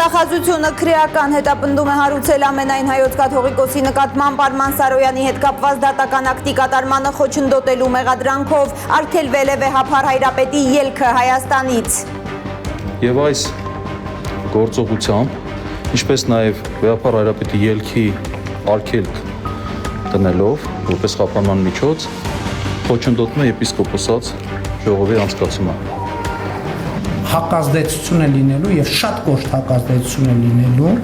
Դատախազությունը քրեական հետապնդում է հարուցել ամենայն հայոց կաթողիկոսի նկատմամբ Արման Սարոյանի հետ կապված դատական ակտի կատարմանը խոչընդոտելու մեղադրանքով արգելվել է վեհափառ Հայրապետի ելքը Հայաստանից։ Եվ այս գործողությամբ, ինչպես նաև վեհափառ Հայրապետի ելքի արգելք տնելով, որպես խափանման միջոց, խոչընդոտում է եպիսկոպոսաց ժողովի անցկացումը։ Հակազդեցություն է լինելու եւ շատ կոշտ հակազդեցություն է լինելու։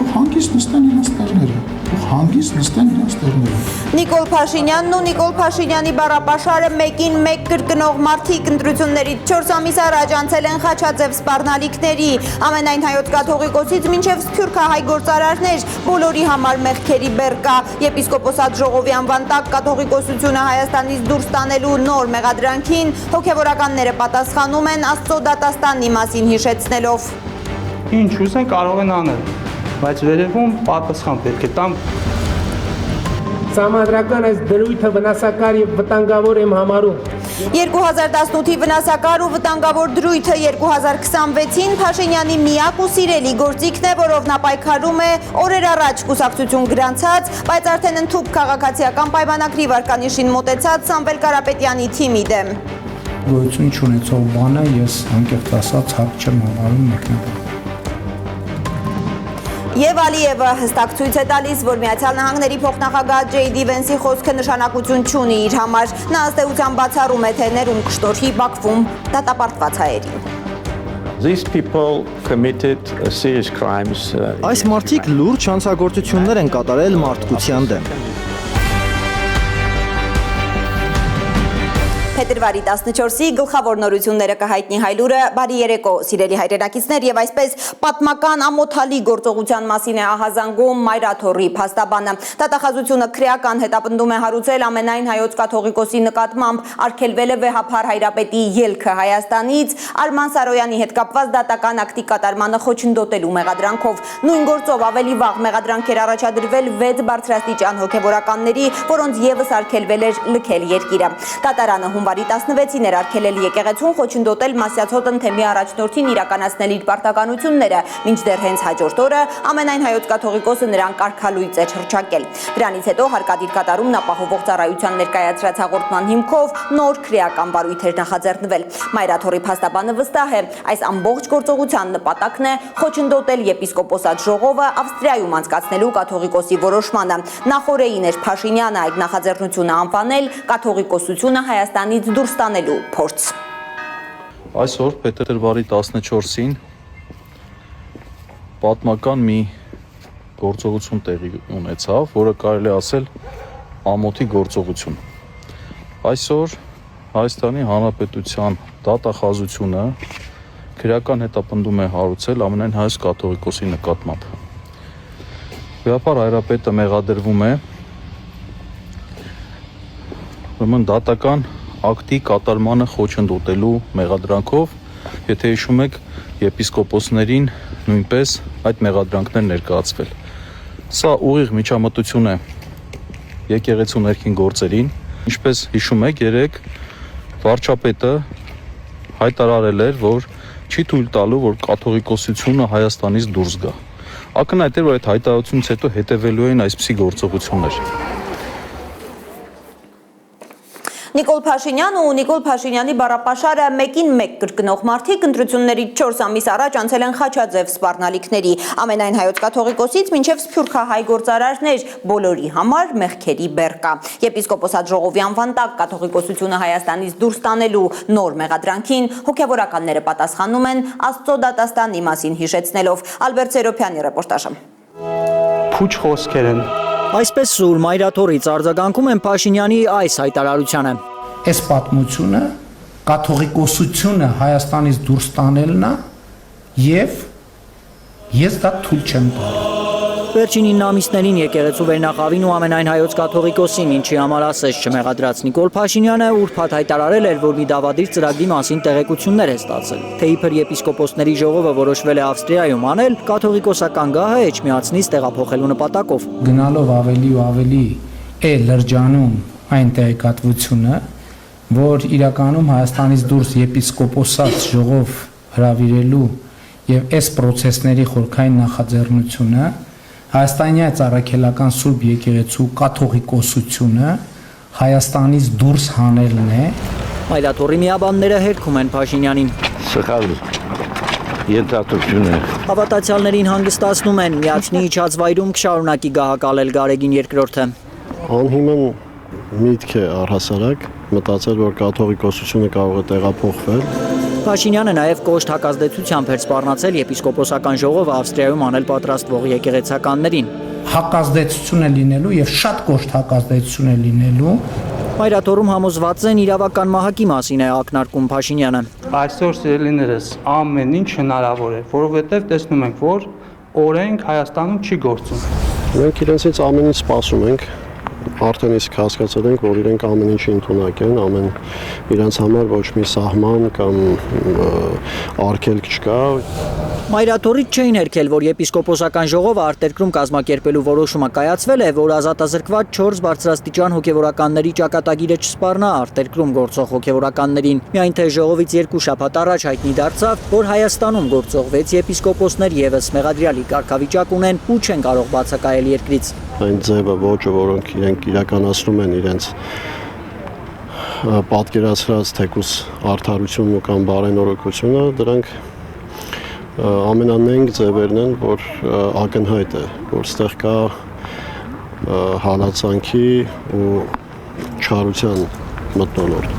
Թող հանգիստ նստեն իրենց տեղները։ Թող հանգիստ նստեն իրենց տեղները։ Նիկոլ Փաշինյանն ու Նիկոլ Փաշինյանի բառապաշարը մեկին մեկ կրկնող մարդիկ ընտրություններից 4 ամիս առաջ անցել են Խաչաձև սպառնալիքների։ Ամենայն հայոց կաթողիկոսից մինչև սփյուռքահայ գործարարներ բոլորի համար մեղքերի բեռ կա։ Եպիսկոպոսատ ժողովի անվան տակ կաթողիկոսությունը Հայաստանից դուրս տանելու նոր մեղադրանքին հոգևորականները պատասխանում են Աստծո դատաստանի մասին հիշեցնելով։ Ինչ ուզեն կարող են անել, բայց վերևում պատասխան պետք է տամ։ Սահմանադրական այս դրույթը վնասակար եւ վտանգավոր եմ համարում։ 2018-ի վնասակար ու վտանգավոր դրույթը 2026-ին Փաշինյանի միակ ու սիրելի գործիքն է, որով նա պայքարում է օրեր առաջ կուսակցություն գրանցած, բայց արդեն ընդհուպ քաղաքացիական պայմանագրի վարկանիշին մոտեցած Սամվել Կարապետյանի թիմի դեմ։ Գոյություն չունեցող բանը ես անկեղծ ասած հակ չեմ համարում մեկնաբան։ Եվ Ալիևը հստակ ցույց է տալիս, որ Միացյալ Նահանգների փոխնախագահ Ջեյդի Վենսի խոսքը նշանակություն չունի իր համար։ Նա ըստ էության բացառում է, թե ներում կշտորհի Բաքվում դատապարտված հայերին։ These people committed serious crimes. Այս մարդիկ լուրջ հանցագործություններ են կատարել մարդկության դեմ։ Փետրվարի 14-ի գլխավոր նորությունները կհայտնի Հայլուրը, բարի երեկո սիրելի հայրենակիցներ, եւ այսպես պատմական ամոթալի գործողության մասին է ահազանգում Մայրաթորի փաստաբանը։ Դատախազությունը քրեական հետապնդում է հարուցել ամենայն հայոց կաթողիկոսի նկատմամբ արգելվել է վեհափառ Հայրապետի ելքը Հայաստանից Արման Սարոյանի հետ կապված դատական ակտի կատարմանը խոչընդոտելու մեղադրանքով։ Նույն գործով ավելի վաղ մեղադրանքեր առաջադրվել 6 բարձրաստիճան հոգևորականների, որոնց եւս արգելվել էր լքել երկիրը։ Կատարանը հունվարի 16-ին էր արգելել եկեղեցուն խոչընդոտել Մասյացոտ ընթեմի առաջնորդին իրականացնել իր պարտականությունները, մինչդեռ հենց հաջորդ օրը ամենայն հայոց կաթողիկոսը նրան կարգալույծ էր հռչակել։ Դրանից հետո հարկադիր կատարումն ապահովող ծառայության ներկայացրած հաղորդման հիմքով նոր քրեական վարույթ էր նախաձեռնվել։ Մայրաթորի փաստաբանը վստահ է, այս ամբողջ գործողության նպատակն է խոչընդոտել եպիսկոպոսատ ժողովը Ավստրիայում անցկացնելու կաթողիկոսի որոշմանը։ Նախորդին էր Փաշինյանը այդ նախաձեռնությունը անվանել կաթողիկոսությունը Հայաստանից դուրս տանելու փորձ։ Այսօր փետրվարի 14-ին պատմական մի գործողություն տեղի ունեցավ, որը կարելի ասել ամոթի գործողություն։ Այսօր Հայաստանի Հանրապետության դատախազությունը քրեական հետապնդում է հարուցել ամենայն հայոց կաթողիկոսի նկատմամբ։ Վեհափառ Հայրապետը մեղադրվում է ուրեմն դատական ակտի կատարմանը խոչընդոտելու մեղադրանքով, եթե հիշում եք, եպիսկոպոսներին նույնպես այդ մեղադրանքներ ներկայացվել։ Սա ուղիղ միջամտություն է եկեղեցու ներքին գործերին, ինչպես հիշում եք, երեկ վարչապետը հայտարարել էր, որ չի թույլ տալու, որ կաթողիկոսությունը Հայաստանից դուրս գա։ Ակնհայտ էր, որ այդ հայտարարությունից հետո հետևելու են այսպիսի գործողություններ։ Նիկոլ Փաշինյանը ու Նիկոլ Փաշինյանի բառապաշարը մեկին մեկ կրկնող մարդիկ ընտրություններից 4 ամիս առաջ անցել են Խաչաձև սպառնալիքների։ Ամենայն հայոց կաթողիկոսից մինչև սփյուռքահայ գործարարներ բոլորի համար մեղքերի բեռ կա։ Եպիսկոպոսատ ժողովի անվան տակ կաթողիկոսությունը Հայաստանից դուրս տանելու նոր մեղադրանքին հոգևորականները պատասխանում են Աստծո դատաստանի մասին հիշեցնելով։ Ալբերտ Սերոփյանի ռեպորտաժը։ Փուչ խոսքեր են։ Այսպես Սուր Մայրաթորից արձագանքում են Փաշինյանի այս հայտարարությանը։ Այս պատմությունը կաթողիկոսությունը Հայաստանից դուրս տանելն է եւ ես դա թույլ չեմ տալու։ Վերջին 9 ամիսներին եկեղեցու վերնախավին ու ամենայն հայոց կաթողիկոսին, ինչի համար ասես չմեղադրած Նիկոլ Փաշինյանը ուրբաթ հայտարարել էր, որ մի դավադիր ծրագրի մասին տեղեկություններ է ստացել։ Թե իբր եպիսկոպոսների ժողովը որոշվել է Ավստրիայում անել կաթողիկոսական գահը էջմիածնից տեղափոխելու նպատակով։ Գնալով ավելի ու ավելի է լրջանում այն տեղեկատվությունը, որ իրականում Հայաստանից դուրս եպիսկոպոսած ժողով հրավիրելու եւ այս process-ների խորքային նախաձեռնությունը Հայաստանյան Ծառայքելական Սուրբ Եկեղեցու կաթողիկոսությունը Հայաստանից դուրս հանելն է։ Մայրաթորի միաբանները հերքում են Փաշինյանին։ Սխալ ենթադրություն է։ Հավատացյալներին հանգստացնում են միացնի իջած վայրում կշարունակի գահակալել Գարեգին II-ը։ Անհիմն միտք է առհասարակ մտածել, որ կաթողիկոսությունը կարող է տեղափոխվել։ Փաշինյանը նաև կոշտ հակազդեցությամբ էր սպառնացել եպիսկոպոսական ժողովը Ավստրիայում անել պատրաստվող եկեղեցականներին։ Հակազդեցություն է լինելու եւ շատ կոշտ հակազդեցություն է լինելու։ Մայրաթորում համոզված են իրավական մահակի մասին է ակնարկում Փաշինյանը։ Այսօր սիրելիներս ամեն ինչ հնարավոր է, որովհետև տեսնում ենք, որ օրենք Հայաստանում չի գործում։ Մենք իրենցից ամեն ինչ սպասում ենք, արդեն իսկ հասկացել ենք, որ իրենք ամեն ինչի ընդունակ են, իրենց համար ոչ մի սահման կամ արգելք չկա։ Մայրաթորից չէին հերքել, որ եպիսկոպոսական ժողովը արտերկրում կազմակերպելու որոշումը կայացվել է, որ ազատազրկված 4 բարձրաստիճան հոգևորականների ճակատագիրը չսպառնա արտերկրում գործող հոգևորականներին։ Միայն թե ժողովից 2 շաբաթ առաջ հայտնի դարձավ, որ Հայաստանում գործող 6 եպիսկոպոսներ եւս մեղադրյալի կարգավիճակ ունեն ու չեն կարող բացակայել երկրից։ Այն ձևը ոճը, որոնք իրենք իրականացնում են իրենց պատկերացրած թեկուս արդարությունն ու կամ բարենորոգությունը, դրանք ամենանենգ ձևերն են, որ ակնհայտ է, որ ստեղ կա հալածանքի ու չարության մթնոլորտ։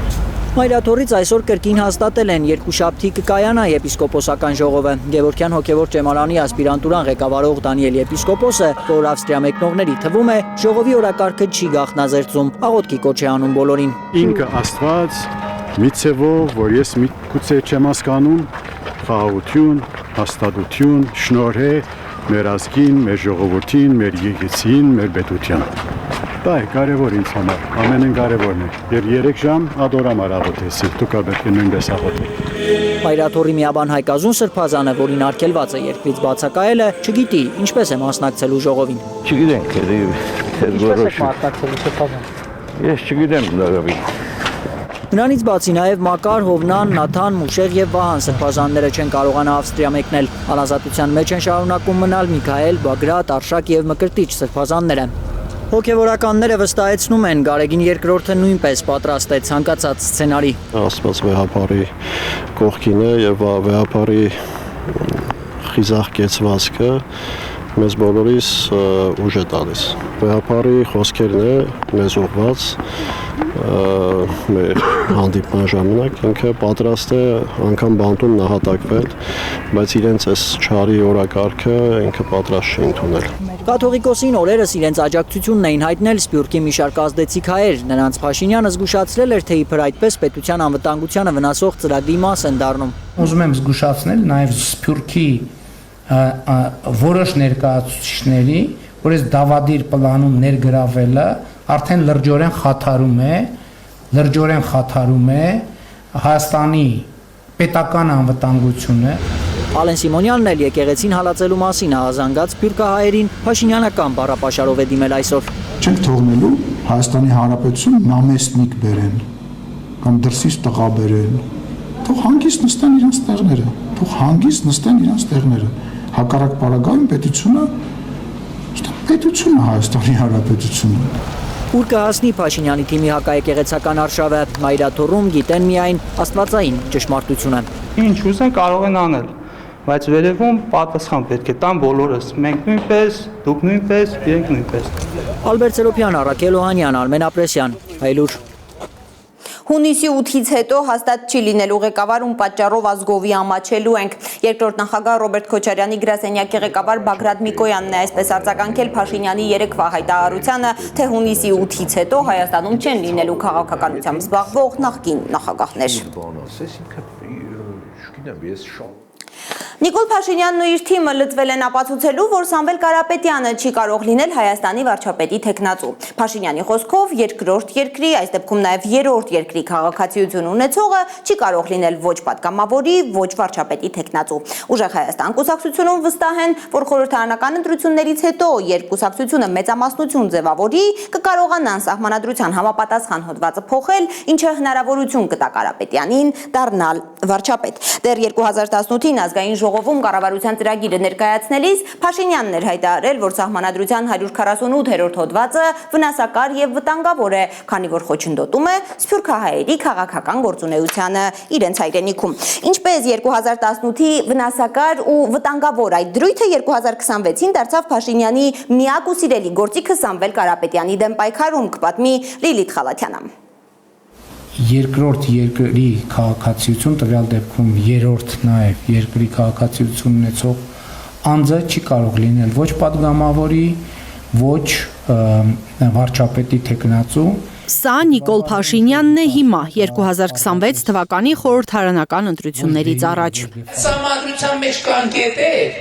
Մայրաթորից այսօր կրկին հաստատել են երկուշաբթի կկայանա եպիսկոպոսական ժողովը։ Գևորգյան հոգևոր ճեմարանի ասպիրանտուրան ղեկավարող Դանիել եպիսկոպոսը, որ Ավստրիա մեկնողների թվում է, ժողովի օրակարգը չի գաղտնազերծում, աղոթքի կոչ է անում բոլորին։ Ինքը Աստված միցեվով, որ ես միգուցե չեմ հասկանում, խաղաղություն, հաստատություն, շնորհ է մեր ազգին, մեր ժողովրդին, մեր եկեղեցին, մեր պետության։ Դա է կարևոր ինձ համար, ամենեն կարևորն է։ Եվ 3 ժամ ադորամար աղոթեցի, դուք պետք է նույնպես աղոթեք։ Մայրաթորի միաբան Հայկազուն Սրբազանը, որին արգելված է երկրից բացակայելը, չգիտի ինչպես է մասնակցելու ժողովին։ Չգիտենք, ես չգիտեմ լավին։ Նրանից բացի նաև Մակար, Հովնան, Նաթան, Մուշեղ եւ Վահան Սրբազանները չեն կարողանա Ավստրիա մեկնել։ Անազատության մեջ են շարունակում մնալ Միքայել, Բագրատ, Արշակ եւ Մկրտիչ Սրբազանները։ Հոգևորականները վստահեցնում են, Գարեգին II-ը նույնպես պատրաստ է ցանկացած սցենարի։ Աստված վեհապարի կողքին է եւ վեհապարի խիզախ կեցվածքը մեզ բոլորիս ուժ է տալիս։ Վեհապարի խոսքերն է մեզ ուղված մեր հանդիպման ժամանակ ինքը պատրաստ է անգամ բանտում նահատակվել, բայց իրենց այս չարի օրակարգը ինքը պատրաստ չի ընդունել։ Կաթողիկոսին օրերս իրենց աջակցությունն էին հայտնել Սփյուռքի մի շարք ազդեցիկ հայեր, նրանց Փաշինյանը զգուշացրել էր, թե իբր այդպես պետության անվտանգությանը վնասող ծրագրի մաս են դառնում։ Ուզում եմ զգուշացնել նաև Սփյուռքի որոշ ներկայացուցիչների, որ այս դավադիր պլանում ներգրավելը արդեն լրջորեն խաթարում է Հայաստանի պետական անվտանգությունը։ Ալեն Սիմոնյանն էլ եկեղեցին հալածելու մասին ահազանգած սփյուռքահայերին Փաշինյանական բառապաշարով է դիմել այսօր։ Չենք թողնելու Հայաստանի Հանրապետություն նամեստնիկ բերեն կամ դրսից տղա բերեն։ Թող հանգիստ նստեն իրենց տեղները, Հակառակ պարագայում պետությունը Հայաստանի Հանրապետությունը։ Ուր կհասնի Փաշինյանի թիմի հակաեկեղեցական արշավը, Մայրաթորում գիտեն միայն աստվածային ճշմարտությունը։ Ինչ ուզեն կարող են անել, բայց վերևում պատասխան պետք է տան բոլորս, մենք նույնպես, դուք նույնպես, իրենք նույնպես։ Ալբերտ Սերոփյան, Առաքել Օհանյան, Արմեն Ապրեսյան, Հայլուր։ Հունիսի 8-ից հետո հաստատ չի լինելու ղեկավարում պատճառով ազգովի ամաչելու ենք։ Երկրորդ նախագահ Ռոբերտ Քոչարյանի գրասենյակի ղեկավար Բագրատ Միկոյանն է այսպես արձագանքել Փաշինյանի երեկվա հայտարարությանը, թե հունիսի 8-ից հետո Հայաստանում չեն լինելու քաղաքականությամբ զբաղվող նախկին նախագահներ։ Նիկոլ Փաշինյանն ու իր թիմը լծվել են ապացուցելու, որ Սամվել Կարապետյանը չի կարող լինել Հայաստանի վարչապետի թեկնածու։ Փաշինյանի խոսքով երկրորդ երկրի, այս դեպքում նաև երրորդ երկրի քաղաքացիություն ունեցողը չի կարող լինել ոչ պատգամավորի, ոչ վարչապետի թեկնածու։ Ուժեղ Հայաստան կուսակցությունում վստահ են, որ խորհրդարանական ընտրություններից հետո երբ կուսակցությունը մեծամասնություն ձևավորի, կկարողանան սահմանադրության համապատասխան հոդվածը փոխել, ինչը հնարավորություն կտա Կարապետյանին դառնալ վարչապետ։ Դեռ 2018-ին ազգային ժողովում կառավարության ծրագիրը ներկայացնելիս Փաշինյանն էր հայտարարել, որ Սահմանադրության 148-րդ հոդվածը վնասակար եւ վտանգավոր է, քանի որ խոչընդոտում է սփյուռքահայերի քաղաքական գործունեությանը իրենց հայրենիքում։ Ինչպես 2018-ի վնասակար ու վտանգավոր այդ դրույթը 2026-ին դարձավ Փաշինյանի միակ ու սիրելի գործիքը Սամվել Կարապետյանի դեմ պայքարում, կպատմի Լիլիթ Խալաթյանը։ Երկրորդ երկրի քաղաքացիություն, տվյալ դեպքում երրորդ նաև երկրի քաղաքացիություն ունեցող անձը չի կարող լինել ոչ падգամավորի, ոչ վարչապետի թեկնածու։ Սա Նիկոլ Փաշինյանն է հիմա 2026 թվականի խորհրդարանական ընտրություններից առաջ։ Սահմանադրության մեջ կան կետեր,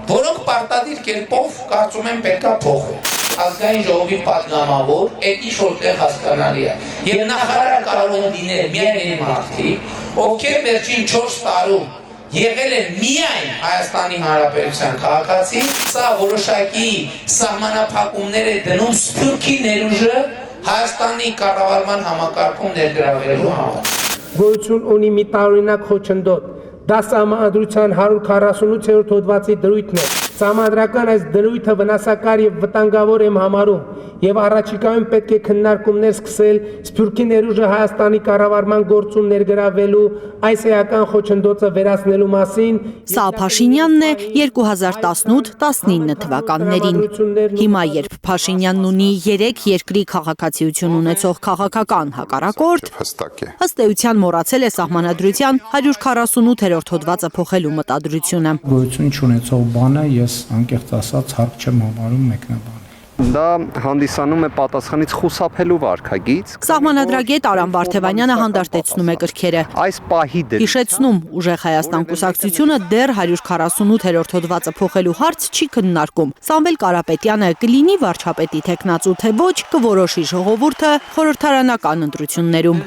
որոնք պարտադիր կերպով կարծում եմ պետք է փոխել։ Ազգային ժողովի падգամավոր, այդ ինչ որտեղ հասկանալի է։ Եվ նախարարը կարող են լինել միայն այն մարդիկ, ովքեր վերջին 4 տարում եղել են միայն Հայաստանի Հանրապետության քաղաքացի, սա որոշակի սահմանափակումներ է դնում սփյուռքի ներուժը Հայաստանի կառավարման համակարգում ներգրավելու համար։ Գոյություն ունի մի տարօրինակ խոչընդոտ, դա Սահմանադրության 148-րդ հոդվածի դրույթն է։ Սահմանադրական այս դրույթը վնասակար եւ վտանգավոր եմ համարում եւ առաջիկայում պետք է քննարկումներ սկսել Սփյուռքի ներուժը Հայաստանի կառավարման գործում ներգրավելու այս էական խոչընդոտը վերացնելու մասին։ Սա Փաշինյանն է 2018-19 թվականներին։ Հիմա երբ Փաշինյանն ունի 3 երկրի քաղաքացիություն ունեցող քաղաքական հակառակորդ, ըստ էության մոռացել է Սահմանադրության 148-րդ հոդվածը փոխելու մտադրությունը։ Գոյություն չունեցող բանը ես անկեղծ ասած հարկ չեմ համարում մեկնաբան։ Դա հանդիսանում է պատասխանից խուսափելու վարքագիծ։ Սահմանադրագետ Արամ Վարդևանյանը հանդարտեցնում է կրքերը։ Այս պահի Հիշեցնում, Ուժեղ Հայաստան կուսակցությունը դեռ 148-րդ հոդվածը փոխելու հարց չի քննարկում։ Սամվել Կարապետյանը կլինի վարչապետի թեկնածու թե ոչ, կորոշի ժողովուրդը խորհրդարանական ընտրություններում։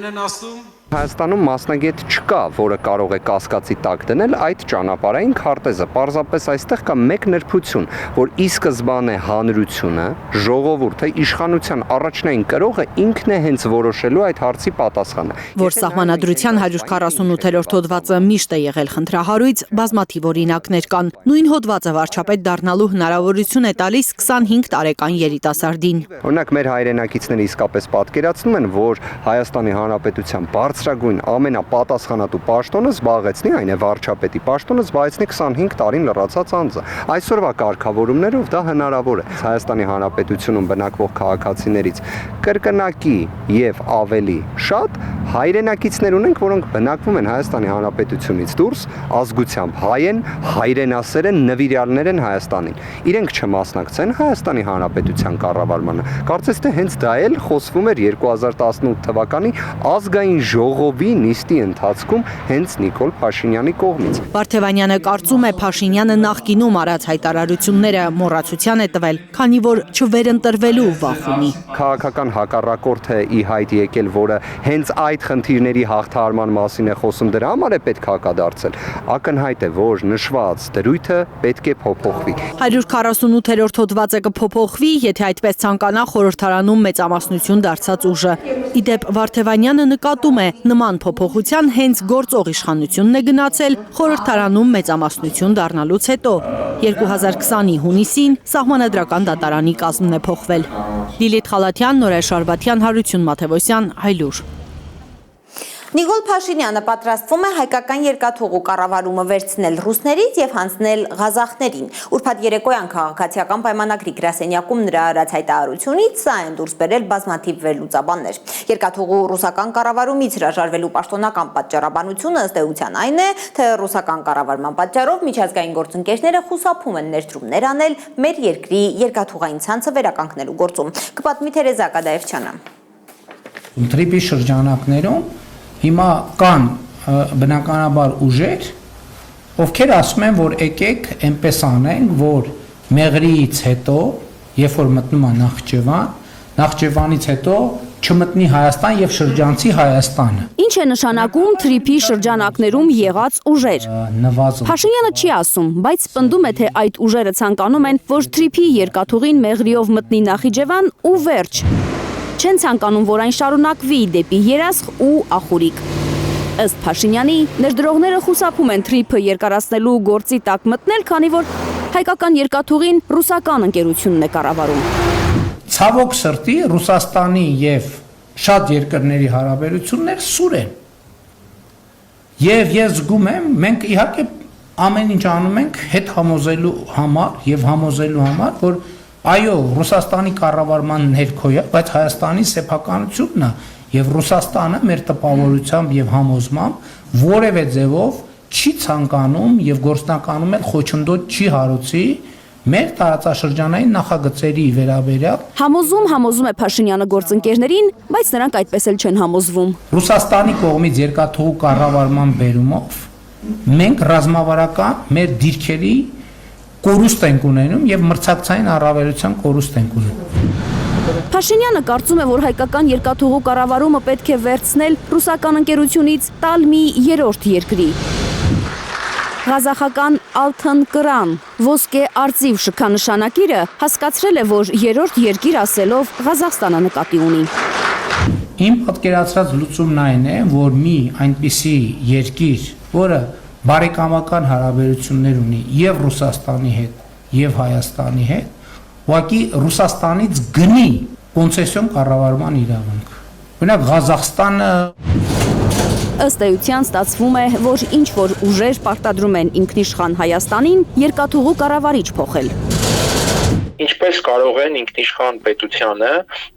Հայաստանում մասնագետ չկա, որը կարող է կասկածի տակ դնել այդ ճանապարհային քարտեզը։ Պարզապես այստեղ կա մեկ նրբություն, որ ի սկզբանե հանրությունը, ժողովուրդը, իշխանության առաջնային կրողը ինքն է հենց որոշելու այդ հարցի պատասխանը։ Որ Սահմանադրության 148-րդ հոդվածը միշտ է եղել խնդրահարույց, բազմաթիվ օրինակներ կան։ Նույն հոդվածը վարչապետ դառնալու հնարավորություն է տալիս 25 տարեկան երիտասարդին։ Օրինակ մեր հայրենակիցները իսկապես պատկերացնում են, որ Հայաստանի Հանրապետության բարձրագույն ամենապատասխանատու պաշտոնը զբաղեցնի, այն է վարչապետի պաշտոնը զբաղեցնի 25 տարին լրացած անձը։ Այսօրվա կարգավորումներով դա հնարավոր է։ Հայաստանի Հանրապետությունում բնակվող քաղաքացիներից կրկնակի եւ ավելի շատ հայրենակիցներ ունենք, որոնք բնակվում են Հայաստանի Հանրապետությունից դուրս, ազգությամբ հայ են, հայրենասեր են, նվիրյալներ են Հայաստանին։ Իրենք չմասնակցեն Հայաստանի Հանրապետության կառավարմանը։ Կարծես թե հենց դա էլ խոսվում էր 2018 թվականի ազգային ժողովի նիստի ընթացքում հենց Նիկոլ Փաշինյանի կողմից։ Վարդևանյանը կարծում է Փաշինյանը նախկինում արած հայտարարությունները մոռացության է տվել, քանի որ չվերընտրվելու վախ ունի։ Քաղաքական հակառակորդ է ի հայտ եկել, որը հենց այդ խնդիրների հաղթահարման մասին է խոսում, դրա համար է պետք հակադարձել։ Ակնհայտ է, որ նշված դրույթը պետք է փոփոխվի։ 148-րդ հոդվածը կփոփոխվի, եթե այդպես ցանկանա խորհրդարանում մեծամասնություն դարձած ուժը։ Իդեպ Վարդևանյանը նկատում է, նման փոփոխության հենց գործող իշխանությունն է գնացել խորհրդարանում մեծամասնություն դառնալուց հետո։ 2020-ի հունիսին Սահմանադրական դատարանի կազմն է փոխվել։ Լիլիթ Խալաթյան, Նորայր Շարվաթյան, Հարություն Մաթևոսյան, Հայլուր։ Նիկոլ Փաշինյանը պատրաստվում է հայկական երկաթուղու կառավարումը վերցնել ռուսներից եւ հանձնել ղազախներին։ Ուրբաթ երեկոյան քաղաքացիական պայմանագրի գրասենյակում նրա արած հայտարարությունից սա են դուրս բերել բազմաթիվ վերլուծաբաններ։ Երկաթուղու ռուսական կառավարումից հրաժարվելու պաշտոնական պատճառաբանությունը ըստ էության այն է, թե ռուսական կառավարման պատճառով միջազգային գործընկերները խուսափում են ներդրումներ անել մեր երկրի երկաթուղային ցանցը վերականգնելու գործում։ Կպատմի Թերեզա Կադաևչյանը։ Տրիպի շրջանակներում հիմա կան բնականաբար ուժեր, ովքեր ասում են, որ եկեք այնպես անենք, որ Մեղրիից հետո, երբ որ մտնում է Նախճեվանից հետո չմտնի Հայաստան եւ շրջանցի Հայաստանը։ Ինչ է նշանակում թրիփի շրջանակներում եղած ուժեր։ Փաշինյանը չի ասում, բայց պնդում է, թե այդ ուժերը ցանկանում են, որ թրիփի երկաթուղին Մեղրիով մտնի Նախիջևան ու վերջ։ Չեն ցանկանում, որ այն շարունակվի դեպի Երասխ ու Ախուրիկ։ Ըստ Փաշինյանի, ներդրողները խուսափում են թրիփը երկարացնելու գործի տակ մտնել, քանի որ հայկական երկաթուղին ռուսական ընկերությունն է կառավարում։ Ցավոք սրտի Ռուսաստանի եւ շատ երկրների հարաբերություններ սուր են։ Եվ ես զգում եմ, մենք իհարկե ամեն ինչ անում ենք հետ համոզելու համար եւ համոզելու համար, որ այո, Ռուսաստանի կառավարման ներքո է, բայց Հայաստանի սեփականությունն է եւ Ռուսաստանը մեր տպավորությամբ եւ համոզմամբ որևէ ձևով չի ցանկանում եւ գործնականում էլ խոչընդոտ չի հարուցի մեր տարածաշրջանային նախագծերի վերաբերյալ։ Համոզում է Փաշինյանը գործընկերներին, բայց նրանք այդպես էլ չեն համոզվում։ Ռուսաստանի կողմից երկաթուղու կառավարման բերումով մենք ռազմավարական մեր դիրքերի կորուստ ենք ունենում եւ մրցակցային առավելության կորուստ ենք ունենում։ Փաշինյանը կարծում է, որ հայկական երկաթուղու կառավարումը պետք է վերցնել ռուսական ընկերությունից տալ մի երրորդ երկրի։ Ղազախական Ալթան Կրան ոսկե արծիվ շքանշանակիրը հասկացրել է, որ երրորդ երկիր ասելով Ղազախստանը նկատի ունի։ Իմ պատկերացրած լուծումն այն է, որ մի այնպիսի երկիր, որը բարեկամական հարաբերություններ ունի եւ Ռուսաստանի հետ, եւ Հայաստանի հետ, ուղղակի Ռուսաստանից գնի կոնցեսիոն կառավարման իրավունք։ Օրինակ Ղազախստանը ըստ էության ստացվում է, որ ինչ որ ուժեր պարտադրում են ինքնիշխան Հայաստանին երկաթուղու կառավարիչ փոխել։ Ինչպես կարող են ինքնիշխան պետությանը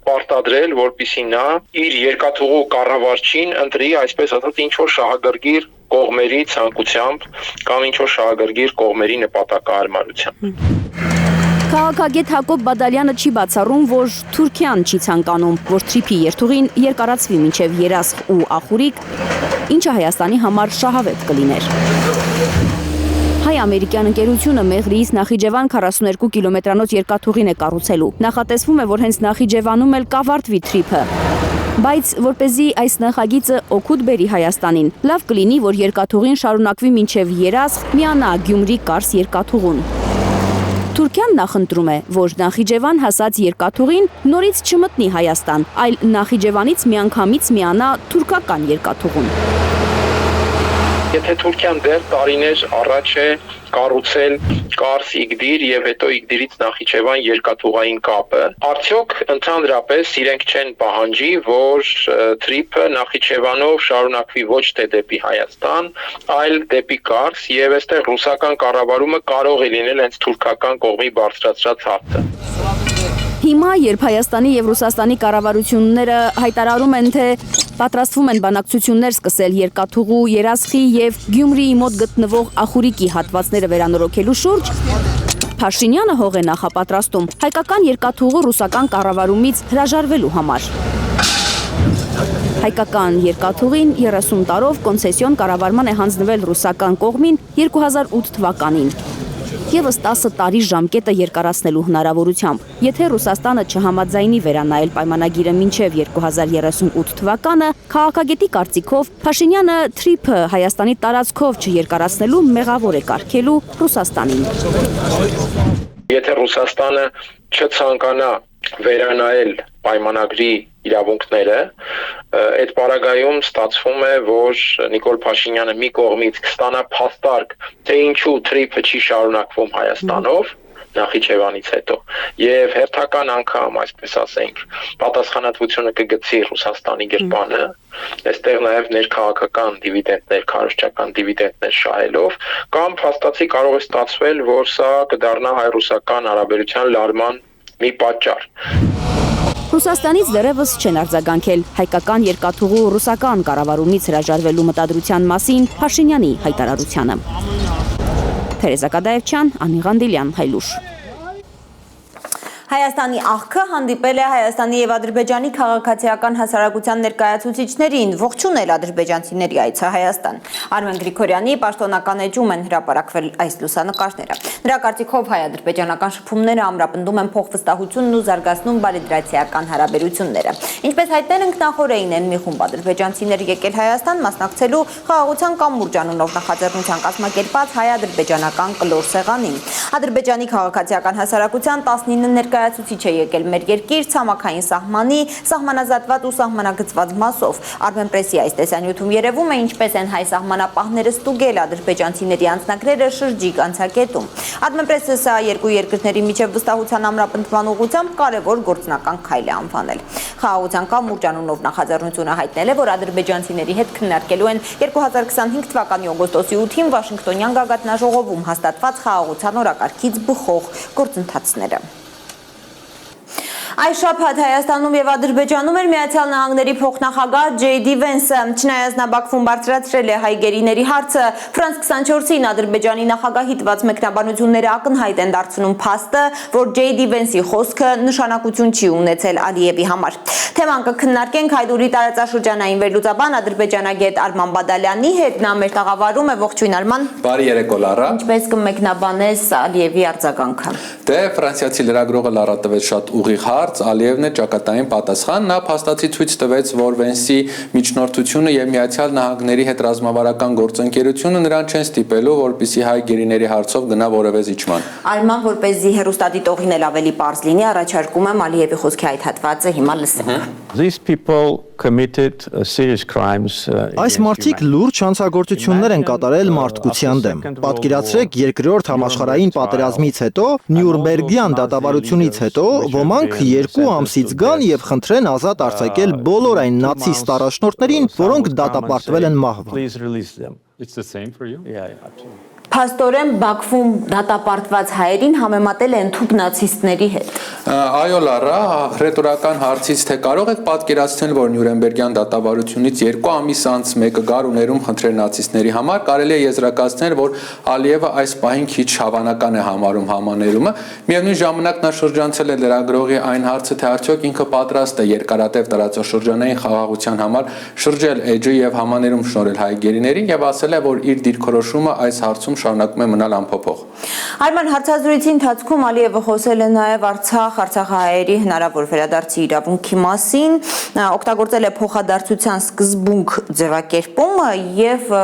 պարտադրել, որպեսզի նա իր երկաթուղու կառավարչին ընտրի, այսպես ասած, ինչ որ շահագրգիռ կողմերի ցանկությամբ կամ ինչ որ շահագրգիռ կողմերի նպատակահարմարությամբ։ Քաղաքագետ Հակոբ Բադալյանը չի բացառում, որ Թուրքիան չի ցանկանում, որ թրիփի երթուղին երկարացվի մինչև Երասխ ու Ախուրիկ, ինչը Հայաստանի համար շահավետ կլիներ։ Հայ-ամերիկյան ընկերությունը Մեղրիից Նախիջևան 42 կիլոմետրանոց երկաթուղին է կառուցելու։ Նախատեսվում է, որ հենց Նախիջևանում էլ կավարտվի թրիփը։ Բայց որպեսզի այս նախագիծը օգուտ բերի Հայաստանին, լավ կլինի, որ երկաթուղին շարունակվի մինչև Երասխ, միանա Գյումրի-Կարս երկաթուղուն։ Թուրքիան նախընտրում է, որ Նախիջևան հասած երկաթուղին նորից չմտնի Հայաստան, այլ Նախիջևանից միանգամից միանա թուրքական երկաթուղուն։ Եթե Թուրքիան դեռ տարիներ առաջ է կառուցել Կարս Իգդիր եւ հետո Իգդիրից Նախիջևան երկաթուղային կապը, արդյոք ընդհանրապես իրենք չեն պահանջի, որ թրիփը Նախիջևանով շարունակվի ոչ թե դեպի Հայաստան, այլ դեպի Կարս եւ այստեղ ռուսական կառավարումը կարող է լինել հենց թուրքական կողմի բարձրացրած հարցը։ Հիմա, երբ Հայաստանի եւ Ռուսաստանի կառավարությունները հայտարարում են, թե պատրաստվում են բանակցություններ սկսել երկաթուղու Երասխի եւ Գյումրիի մոտ գտնվող Ախուրիկի հատվածները վերանորոգելու շուրջ, Փաշինյանը հող է նախապատրաստում հայկական երկաթուղու ռուսական կառավարումից հրաժարվելու համար։ Հայկական երկաթուղին 30 տարով կոնցեսիոն կառավարման է հանձնվել ռուսական կողմին 2008 թվականին։ Եվս 10 տարի ժամկետը երկարացնելու հնարավորությամբ։ Եթե Ռուսաստանը չհամաձայնի վերանայել պայմանագիրը մինչև 2038 թվականը, քաղաքագետի կարծիքով Փաշինյանը թրիփը Հայաստանի տարածքով չերկարացնելու մեղավոր է կարգելու Ռուսաստանին։ Եթե Ռուսաստանը չցանկանա վերանայել պայմանագրի իրավունքները, այդ պարագայում ստացվում է, որ Նիկոլ Փաշինյանը մի կողմից կստանա փաստարկ, թե ինչու թրիփը չի շարունակվում Հայաստանով Նախիջևանից հետո, եւ հերթական անգամ, այսպես ասենք, պատասխանատվությունը կգցի Ռուսաստանի գրպանը, այստեղ նաեւ ներքաղաքական դիվիդենտներ, քարոզչական դիվիդենտներ շահելով, կամ փաստացի կարող է ստացվել, որ սա կդառնա հայ-ռուսական հարաբերության լարման մի պատճառ։ Ռուսաստանից դեռևս չեն արձագանքել հայկական երկաթուղու ռուսական կառավարումից հրաժարվելու մտադրության մասին Փաշինյանի հայտարարությանը։ Թերեզա Կադաևչյան, Անի Ղանդիլյան, Հայլուշ։ Հայաստանի աղքը հանդիպել է Հայաստանի եւ Ադրբեջանի քաղաքացիական հասարակության ներկայացուցիչներին, ողջունել ադրբեջանցիների այցը Հայաստան։ Արմեն Գրիգորյանի պաշտոնական էջում են հրապարակվել այս լուսանկարները։ Նրա կարծիքով հայ-ադրբեջանական շփումները ամրապնդում են փոխվստահությունն ու զարգացնում բարեդրացիական հարաբերությունները։ Ինչպես հայտնել ենք, նախորդին են մի խումբ ադրբեջանցիներ եկել Հայաստան մասնակցելու խաղաղության կամուրջ անունով նախաձեռնության կազմակերպած հայ-ադրբեջանական կլոր սեղանին։ Ադրբեջանի քաղաքացիական հասարակության 19 ներկայացուցիչ է եկել մեր երկիր ցամաքային սահմանի, սահմանազատված ու սահմանագծված մասով։ Armenpress-ի այս տեսանյութում երևում է ինչպես են հայ սահմանապահները ստուգել ադրբեջանցիների անձնագրերը շրջիկ անցակետում։ Armenpress-ը սա երկու երկրների միջև վստահության ամրապնդման ուղղությամբ կարևոր գործնական քայլ է անվանել։ Խաղաղության կամուրջ անունով նախաձեռնությունը հայտնել է, որ ադրբեջանցիների հետ քննարկելու են 2025 թվականի օգոստոսի 8-ին Վաշինգտոնյան գագաթնաժողովում հաստատված խաղաղության օրակարգից բխող գործընթացները։ Այս շաբաթ Հայաստանում եւ Ադրբեջանում էր Միացյալ Նահանգների փոխնախագահ Ջեյդի Վենսը։ Չնայած նա Բաքվում բարձրացրել է հայ գերիների հարցը, Ֆրանս 24-ին Ադրբեջանի նախագահի տված մեկնաբանությունները ակնհայտ են դարձնում փաստը, որ Ջեյդի Վենսի խոսքը նշանակություն չի ունեցել Ալիևի համար։ Թեման կքննարկենք Հայդուրի տարածաշրջանային վերլուծաբան ադրբեջանագետ Արման Բադալյանի հետ։ Նա մեր տաղավարում է։ Ողջույն Արման։ Բարի երեկո Լարա։ Ինչպես կմեկնաբանես Ալիևի արձագանքը։ Դե ֆրանսիացի լրագրողը Լարա տվեց շատ ուղիղ հարց, Ալիևն է ճակատային պատասխան, նա փաստացի ցույց տվեց, որ Վենսի միջնորդությունը եւ Միացյալ Նահանգների հետ ռազմավարական գործընկերությունը նրան չեն ստիպելու, որպեսզի հայ գերիների հարցով գնա որևէ զիջման։ Արման, որպեսզի հերոստատիտողին էլ ավելի պարզ լինի, առաջարկում եմ Ալիևի խոսքի այդ հատվածը հիմա լսենք։ These people committed serious crimes. Այս մարդիկ լուրջ հանցագործություններ են կատարել մարդկության դեմ։ Պատկերացրեք երկրորդ համաշխարհային պատերազմից հետո, Նյուրնբերգյան դատավարությունից հետո ոմանք 2 ամսից գան եւ խնդրեն ազատ արձակել բոլոր այն նացիստ առաջնորդներին, որոնք դատապարտվել են մահվան։ Փաստորեն Բաքվում դատապարտված հայերին համեմատել են թուփ նացիստների հետ։ Այո Լարա, ռետորական հարցից թե կարող եք պատկերացնել, որ Նյուրնբերգյան դատավարությունից 2 ամիս անց մեկը գար ու ներում խնդրել նացիստների համար, կարելի է եզրակացնել, որ Ալիևը այս պահին քիչ հավանական է համարում համաներումը։ Միևնույն ժամանակ նա շրջանցել է լրագրողի այն հարցը, թե արդյոք ինքը պատրաստ է երկարատև տարածաշրջանային խաղաղության համար շրջել էջը եւ համաներում շնորհել հայ գերիներին եւ ասել է, որ իր դիրքորոշումը այս հարցում շարունակում է մնալ անփոփոխ։ Արման, հարցազրույցի ընթացքում Ալիևը խոսել է նաև Արցախահայերի հնարավոր վերադարձի իրավունքի մասին, օգտագործել է փոխադարձության սկզբունք ձևակերպում եւ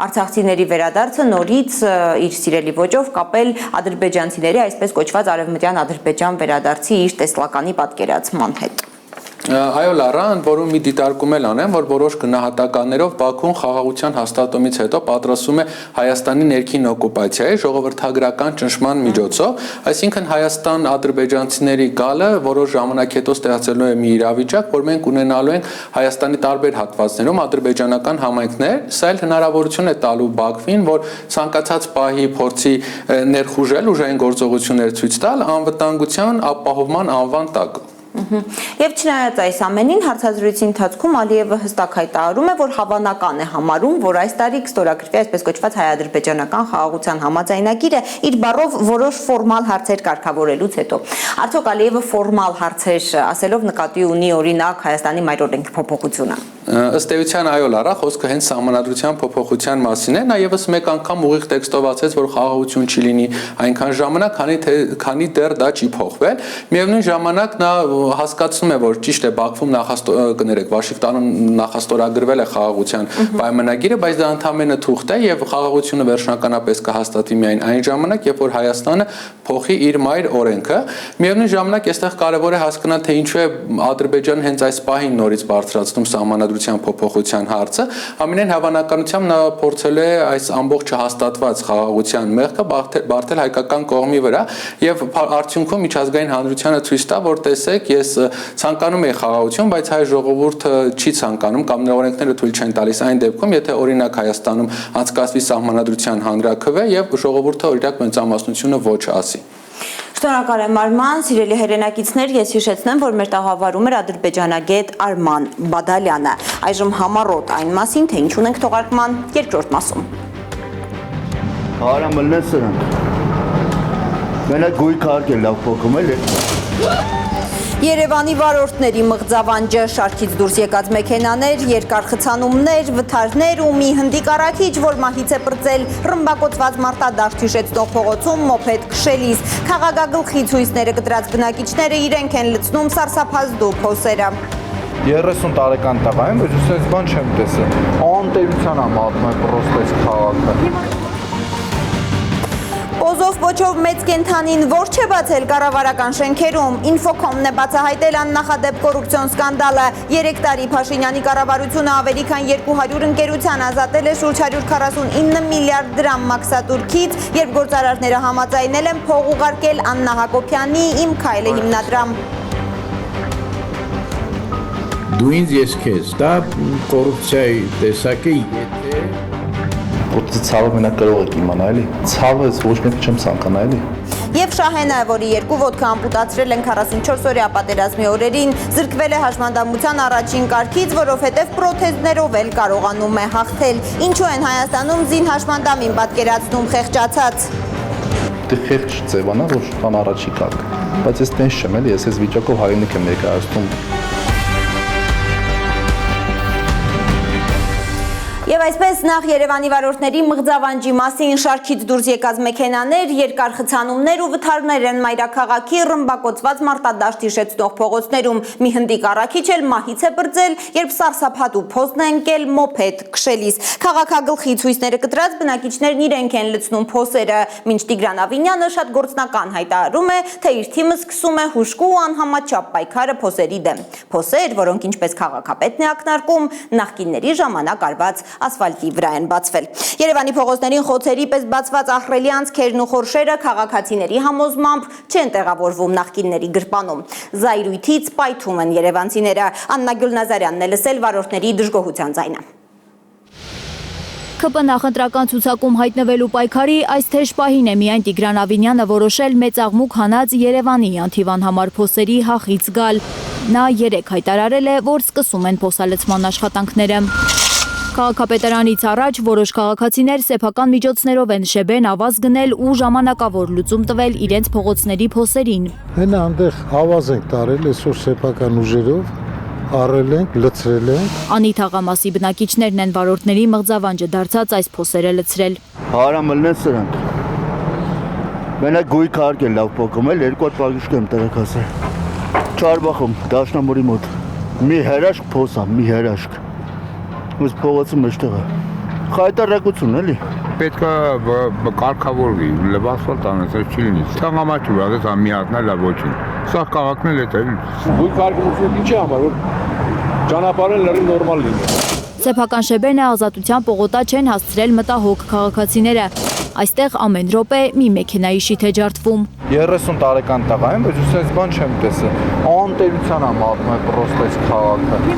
արցախցիների վերադարձը նորից իր սիրելի ոճով կապել ադրբեջանցիների այսպես կոչված արևմտյան Ադրբեջան վերադարձի իր տեսլականի պատկերացման հետ։ Այո Լարա, ընդ որում մի դիտարկում էլ անեմ, որ որոշ գնահատականներով Բաքուն խաղաղության հաստատումից հետո պատրաստում է Հայաստանի ներքին օկուպացիայի ժողովրդագրական ճնշման միջոցով, այսինքն Հայաստան ադրբեջանցիների գալը որոշ ժամանակ հետո ստեղծելու է մի իրավիճակ, որ մենք ունենալու ենք Հայաստանի տարբեր հատվածներում ադրբեջանական համայնքներ, սա էլ հնարավորություն է տալու Բաքվին, որ ցանկացած պահի փորձի ներխուժել ուժային գործողություններ ցույց տալ անվտանգության ապահովման անվան տակ։ Եվ չնայած այս ամենին, հարցազրույցի ընթացքում Ալիևը հստակ հայտարարում է, որ հավանական է համարում, որ այս տարի կստորագրվի այսպես կոչված հայ-ադրբեջանական խաղաղության համաձայնագիրը իր բառով որոշ ֆորմալ հարցեր կարգավորելուց հետո։ Արդյոք Ալիևը ֆորմալ հարցեր ասելով նկատի ունի օրինակ Հայաստանի մայրօրենքի փոփոխությունը։ Ըստ էության այո Լարա, խոսքը հենց սահմանադրության փոփոխության մասին է, նա եւս մեկ անգամ ուղիղ տեքստով ասեց, որ խաղաղություն չի լինի այնքան ժամանակ, քանի դեռ դա չի փոխվել։ Միևնույն ժամանակ նա հասկացնում է, որ ճիշտ է Բաքվում Վաշինգտոնում նախաստորագրվել է խաղաղության պայմանագիրը, բայց դա ընդհանրապես թուղթ է եւ խաղաղությունը վերջնականապես կհաստատվի միայն այն ժամանակ, երբ որ Հայաստանը փոխի իր մայր օրենքը։ Միևնույն ժամանակ այստեղ կարևոր է հասկանալ, թե ինչու է Ադրբեջանը հենց այս պահին նորից բարձրացնում սահմանադրության փոփոխության հարցը։ Ամենայն հավանականությամբ նա փորձել է այս ամբողջ հաստատված խաղաղության մեղքը բարթել հայկական կողմի վրա եւ արդյունքում միջազգային հանրությանը ցույց տա, որ տեսեք, ես ցանկանում եմ խաղաղություն, բայց հայ ժողովուրդը չի ցանկանում կամ նրա օրենքները թույլ չեն տալիս այն դեպքում, եթե օրինակ Հայաստանում անցկացվի սահմանադրության հանրաքվե եւ ժողովուրդը օրինակ մեծամասնությունը ոչ ասի։ Շնորհակալ եմ Արման, սիրելի հերենակիցներ, ես հիշեցնեմ, որ մեր տաղավարում էր ադրբեջանագետ Արման Բադալյանը։ Այժմ համառոտ այն մասին, թե ինչ ունենք թողարկման երկրորդ մասում։ Արա մլնես սրանք։ Մենակ գույք արկել լավ փոխում էլ է։ Երևանի վարորդների մղձավանջը, շարքից դուրս եկած մեքենաներ, երկար խցանումներ, վթարներ ու մի հնդիկ առաքիչ, որ մահից է պրծել ռմբակոծված մարտադաշտ հիշեցնող փողոցում մոփեդ քշելիս։ Քաղաքագլխի ցույցները կտրած բնակիչները իրենք են լցնում սարսափազդու փոսերը։ 30 տարեկան տղա եմ, բայց ուսես բան չեմ տեսել։ Անտերության եմ ատում է պրոստես քաղաքը։ Պոզով ոչով մեծ կենթանին որ չէ բացել կառավարական շենքերում, Ինֆոկոմն է բացահայտել աննախադեպ կոռուպցիոն սկանդալը, 3 տարի Փաշինյանի կառավարությունը ավելի քան 200 ընկերության ազատել է շուրջ 149 միլիարդ դրամ մաքսատուրքից, երբ գործարարները համաձայնել են փող ուղարկել Աննա Հակոբյանի «Իմ քայլը» հիմնադրամ։ Դու ինձ ես քեզ, դա կոռուպցիայի տեսակ է, եթե Ոդի ցավը մենակ կարող եք իմանալ, էլի։ Ցավը ոչ մեկը չեմ ցանկանա, էլի։ Եվ Շահենը, որի 2 ոտքը ամպուտացրել են 44-օրյա պատերազմի օրերին, զրկվել է հաշմանդամության առաջին կարգից, որովհետև պրոթեզներով էլ կարողանում է հաղթել։ Ինչու են Հայաստանում զին հաշմանդամին պատկերացնում խեղճացած։ Դե խեղճ ձևանա, որ կան առաջի կարգ։ Բայց ես տենց չեմ, էլի, ես այս վիճակով հայրենիք եմ ներկայացնում։ Եվ այսպես նախ Երևանի վարորդների մղձավանջի մասին շարքից դուրս եկած մեքենաներ, երկար խցանումներ ու վթարներ են մայրաքաղաքի ռմբակոծված մարտադաշտ հիշեցնող փողոցներում։ Մի հնդիկ առաքիչ էլ մահից է բրձել, երբ սարսափատու փոսն է ընկել մոփեդ քշելիս։ Քաղաքագլխի ցույցները կտրած բնակիչներն իրենք են լցնում փոսերը, մինչ Տիգրան Ավինյանը շատ գործնական հայտարարում է, թե իր թիմը սկսում է հուժկու ու անհամաչափ պայքարը փոսերի դեմ։ Փոսեր, որոնք ինչպես քաղաքապետն է ակնարկում, նախկինների ժամանակ արված ասֆալտի վրա են բացվել։ Երևանի փողոցներին խոցերի պես բացված ահռելի անցքերն ու խորշերը քաղաքացիների համոզմամբ չեն տեղավորվում նախկինների գրպանում։ Զայրույթից պայթում են երևանցիները։ Աննա Գյուլնազարյանն է լսել վարորդների դժգոհության ձայնը։ ԿՊ նախընտրական ցուցակում հայտնվելու պայքարի այս թեժ պահին է միայն Տիգրան Ավինյանը որոշել մեծ աղմուկ հանած Երևանի Անթիվան համար փոսերի հախից գալ։ Նա 3 հայտարարել է, որ սկսում են փոսալցման աշխատանքները։ Քաղաքապետարանից առաջ որոշ քաղաքացիներ սեփական միջոցներով են շեբեն ավազ գնել ու ժամանակավոր լուծում տվել իրենց փողոցների փոսերին։ Հենա այնտեղ ավազ ենք տարել այսօր սեփական ուժերով, առել ենք, լցրել ենք։ Անի թաղամասի բնակիչներն են վարորդների մղձավանջը դարձած այս փոսերը լցրել։ Հարամելն են սրանք։ Մենակ գույք արկ են լավ փոկում էլ, 2 հատ պագիշկ եմ տեղակասել։ Չարբախում, Դաշնամուրի մոտ։ Մի հրաշք փոս է, մի հրաշք։ Ус փողոցի մեջտեղը։ Խայտարակություն էլի։ Պետք է կարգավորվի, լավ ասֆալտ անեցած չի լինի։ Թաղամասի վրա դա մի հատնա լավ ոչինչ։ Սա քաղաքն էլ է դա։ Գույք արգելությունը ինչի համար որ ճանապարհը լրի նորմալ լինի։ Սեփական շեբենը ազատության պողոտա չեն հասցրել մտահոգ քաղաքացիները։ Այստեղ ամեն րոպե մի մեքենայի շիթ է ջարդվում։ 30 տարեկան տղա եմ, բայց ուսես բան չեմ տեսել։ Անտերության եմ ատում է պրոստես քաղաքը։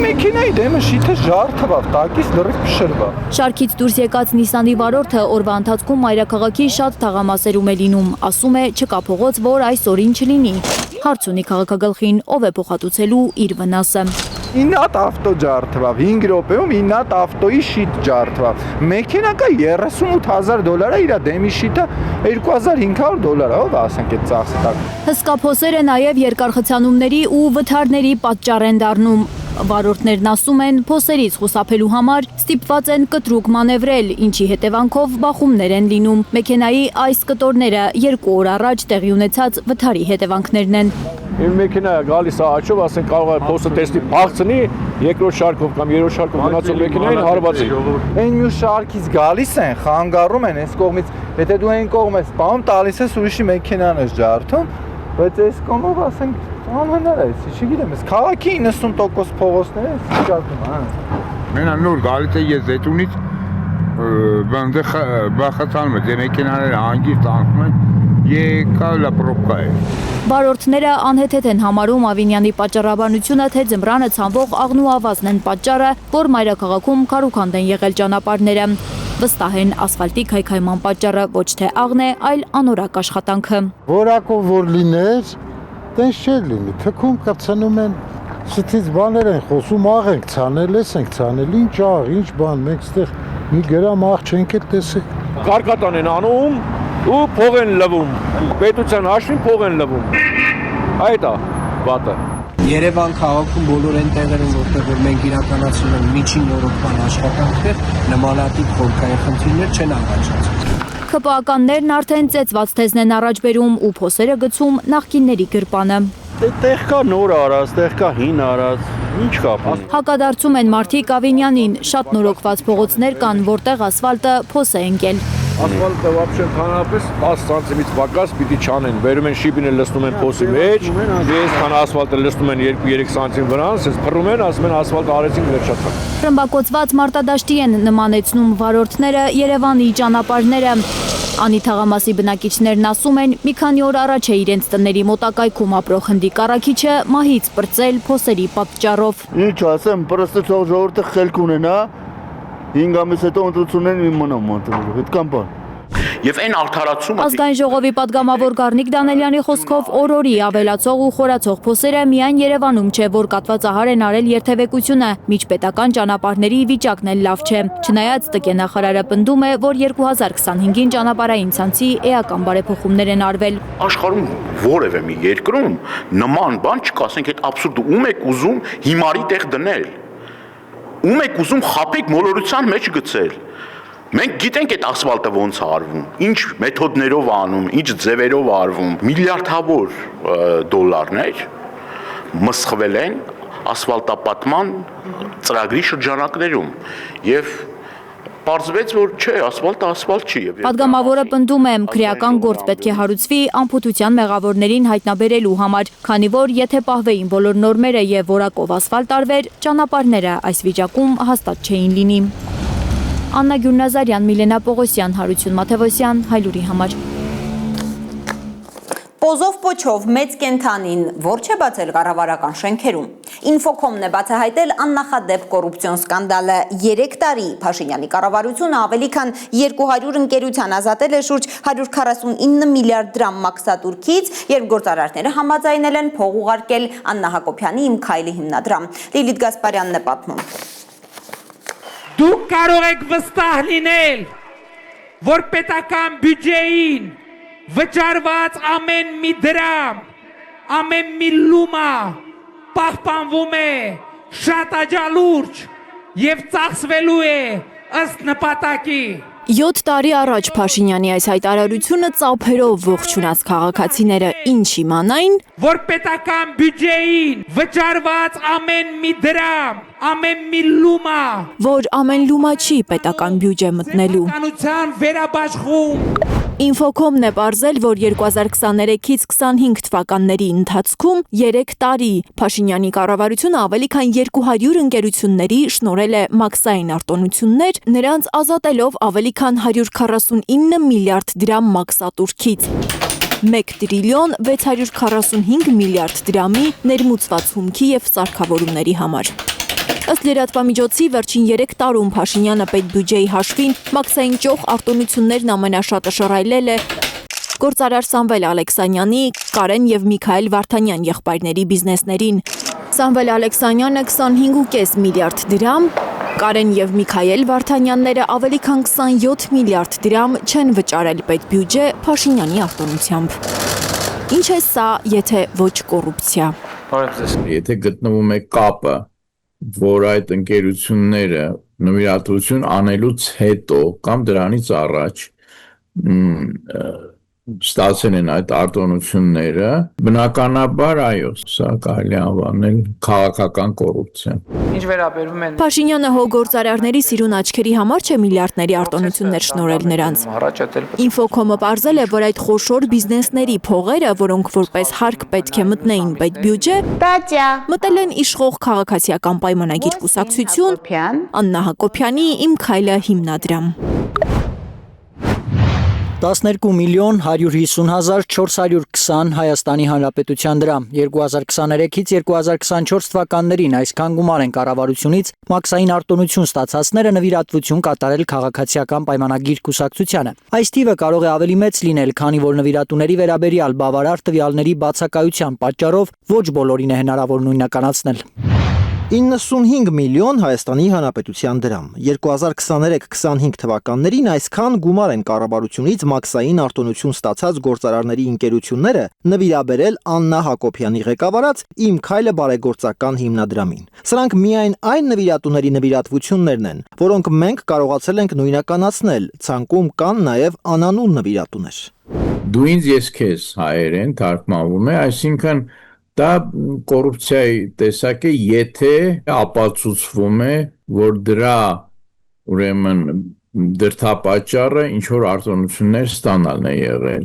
Մեքենայի դեմը շիթը ջարդվավ, տակից լրիվ փշրվա։ Շարքից դուրս եկած Նիսանի վարորդը օրվա ընթացքում մայրաքաղաքի շատ թաղամասերում է լինում, ասում է չկա փողոց, որ այս օրին չլինի։ Հարց ունի քաղաքագլխին, ով է փոխհատուցելու իր վնասը։ 9 հատ ավտո ջարդվավ, 5 րոպեում 9 հատ ավտոյի շիթ ջարդվավ։ Մեքենա կա $38,000 է, իր դեմի շիթը $2,500 է, ով ասենք այդ ծախսը տակ։ Հսկա փոսերը նաև երկար խցանումների ու վթարների պատճառ են դառնում։ Վարորդներն ասում են, փոսերից խուսափելու համար ստիպված են կտրուկ մանևրել, ինչի հետևանքով բախումներ են լինում։ Մեքենայի այս կտորները 2 օր առաջ տեղի ունեցած վթարի հետևանքներն են։ Իմ մեքենայը գալիս է աչով, ասենք կարող է փոսը տեսնի փախցնի, երկրորդ շարքով կամ երրորդ շարքով գնացող մեքենային հարվածի։ Այն մյուս շարքից գալիս են, խանգարում են այս կողմից, եթե դու այն կողմ ես սպանում, տալիս ես ուրիշի մեքենան ես ջարդում, բայց այս կողմով ասենք անհնար է, չգիտեմ, այս քաղաքի 90% փողոցները ջարդում, հա։ Մենա նոր գալիս է ես զետունից բանդը բախացանում է, դե մեքենաները հանգիստ անցնում են, եկա լա պրոբկա է։ Վարորդները անհեթեթ են համարում Ավինյանի պատճառաբանությունը, թե ձմռանը ցանվող աղն ու ավազն են պատճառը, որ մայրաքաղաքում քարուքանդ են եղել ճանապարհները։ Վստահ են ասֆալտի քայքայման պատճառը ոչ թե աղն է, այլ անորակ աշխատանքը։ Որակով որ լիներ, տենց չէր լինի, թքում կրցնում են, ստից բաներ են խոսում, աղ ենք ցանել, էս ենք ցանել, ինչ աղ, ինչ բան, մենք ստեղ մի գրամ աղ չենք էլ տեսել։ Կարկատան են անում ու փող են լվում, պետության հաշվին փող են լվում, այդ է վատը։ Երևան քաղաքում բոլոր այն տեղերում, որտեղ որ մենք իրականացնում ենք միջին նորոգման աշխատանքներ, նմանատիպ խորքային խնդիրներ չեն առաջացել։ ԿՊԱ-ականներն արդեն ծեծված թեզն են առաջ բերում ու փոսերը գցում նախկինների գրպանը։ Տեղ կա նոր արած, տեղ կա հին արած, ինչ կապ ունի։ Հակադարձում են մարդիկ Ավինյանին, շատ նորոգված փողոցներ կան, որտեղ ասֆալտը փոս է ընկել։ Ասֆալտը вообще ընդհանրապես 10 սանտիմետր պակաս պիտի չանեն։ Վերում են շիպինը լցնում են փոսի մեջ, ես քան ասֆալտը լցնում են 2-3 սանտիմ վրա, ասես փռում են, ասում են ասֆալտը արեցինք վերջացավ։ Ռմբակոծված մարտադաշտի են նմանեցնում վարորդները Երևանի ճանապարհները։ Անի թաղամասի բնակիչներն ասում են, մի քանի օր առաջ է իրենց տների մոտակայքում ապրող հնդի կառաքիչը մահից պրծել փոսերի պատճառով։ Ինչ ասեմ, պրստեցող ժողովուրդը խելք ունենա, 5 ամիս հետո ընտրություններն իմանամ անտերով, այդքան բան։ Եվ այն արդարացումը Ազգային ժողովի падգամավոր Գառնիկ Դանելյանի խոսքով օրորի ավելացող ու խորացող փոսերը միայն Երևանում չէ, որ կատվածահար են արել երթևեկությունը, միջպետական ճանապարհների վիճակն էլ լավ չէ։ Չնայած ՏԿ նախարարը պնդում է, որ 2025-ին ճանապարհային ցանցի էական բարեփոխումներ են արվել։ աշխարհում որևէ մի երկրում նման բան չկա, ասենք այդ աբսուրդը ում եք ուզում հիմարի տեղ դնել։ Ում եք ուզում խաբեք մոլորության մեջ գցել։ Մենք գիտենք այդ ասֆալտը ոնց է արվում, ինչ մեթոդներով անում, ինչ ձևերով արվում, միլիարդավոր դոլարներ մսխվել են ասֆալտապատման ծրագրի շրջանակներում եւ պարզվեց, որ չէ, ասֆալտը ասֆալտ չի։ Падգամավորը պնդում է, քրեական գործ պետք է հարուցվի անփութության մեղավորներին հայտնաբերելու համար, քանի որ եթե պահվեին բոլոր նորմերը եւ որակով ասֆալտ արվեր, ճանապարհները այս վիճակում հաստատ չէին լինի։ Աննա Գյուրնազարյան, Միլենա Պողոսյան, Հարություն Մաթևոսյան, Հայլուրի համար։ Պոզով պոչով մեծ կենթանին որ չէ բացել կառավարական շենքերում։ Ինֆոկոմն է բացահայտել աննախադեպ կոռուպցիոն սկանդալը։ 3 տարի Փաշինյանի կառավարությունը ավելի քան 200 ընկերության ազատել է շուրջ 149 միլիարդ դրամ մաքսատուրքից, երբ գործարարները համաձայնել են փող ուղարկել Աննա Հակոբյանի «Իմ քայլի» հիմնադրամ։ Լիլիթ Գասպարյանն է պատմում։ Դուք կարող եք վստահ լինել, որ պետական բյուջեին վճարված ամեն մի դրամ, ամեն մի լումա պահպանվում է շատ աջալուրջ եւ ծախսվելու է ըստ նպատակի։ 7 տարի առաջ Փաշինյանի այս հայտարարությունը ծափերով ողջունած քաղաքացիները ինչ իմանային, որ պետական բյուջեին վճարված ամեն մի դրամ, ամեն մի լումա, որ ամեն լումա չի պետական բյուջե մտնելու։ Կանության վերաբաշխում։ Ինֆոկոմն է պարզել, որ 2023-ից 25 թվականների ընթացքում 3 տարի Փաշինյանի կառավարությունը ավելի քան 200 ընկերությունների շնորհել է մաքսային արտոնություններ, նրանց ազատելով ավելի քան 149 միլիարդ դրամ մաքսատուրքից։ 1 տրիլիոն 645 միլիարդ դրամի ներմուծված հումքի եւ սարքավորումների համար։ Ըստ լրատվամիջոցի վերջին 3 տարում Փաշինյանը պետբյուջեի հաշվին մաքսային ճոխ արտոնություններն ամենաշատը շռայլել է գործարար Սամվել Ալեքսանյանի, Կարեն եւ Միքայել Վարդանյան եղբայրների բիզնեսներին։ Սամվել Ալեքսանյանը 25.5 միլիարդ դրամ, Կարեն եւ Միքայել Վարդանյանները ավելի քան 27 միլիարդ դրամ չեն վճարել պետբյուջե Փաշինյանի արտոնությամբ։ Ինչ է սա, եթե ոչ կոռուպցիա։ Եթե գտնվում է կապը, որ այդ ընկերությունները նվիրատվություն անելուց հետո կամ դրանից առաջ ստացել են այդ արտոնությունները, բնականաբար այո, սա կարելի է անվանել քաղաքական կոռուպցիա։ Ինչ վերաբերում է Փաշինյանը հո գործարարների սիրուն աչքերի համար չէ միլիարդների արտոնություններ շնորհել նրանց։ Ինֆոկոմը պարզել է, որ այդ խոշոր բիզնեսների փողերը, որոնք որպես հարկ պետք է մտնեին պետբյուջե, մտել են իշխող քաղաքացիական պայմանագիր կուսակցություն Աննա Հակոբյանի «Իմ քայլը» հիմնադրամ։ 12 միլիոն 150 հազար 420 Հայաստանի Հանրապետության դրամ 2023-ից 2024 թվականներին այսքան գումար են կառավարությունից մաքսային արտոնություն ստացածները նվիրատվություն կատարել քաղաքացիական պայմանագիր կուսակցությանը։ Այս թիվը կարող է ավելի մեծ լինել, քանի որ նվիրատուների վերաբերյալ բավարար տվյալների բացակայության պատճառով ոչ բոլորին է հնարավոր նույնականացնել։ 95 միլիոն Հայաստանի Հանրապետության դրամ 2023-25 թվականներին այսքան գումար են կառավարությունից մաքսային արտոնություն ստացած գործարարների ընկերությունները նվիրաբերել Աննա Հակոբյանի ղեկավարած «Իմ քայլը» բարեգործական հիմնադրամին։ Սրանք միայն այն նվիրատուների նվիրատվություններն են, որոնք մենք կարողացել ենք նույնականացնել, ցանկում կան նաև անանուն նվիրատուներ։ Դու ինձ ես քեզ հայերեն թարգմանվում է, այսինքն դա կոռուպցիայի տեսակ է, եթե ապացուցվում է, որ դրա ուրեմն դրդապատճառը ինչ որ արտոնություններ ստանալն է եղել։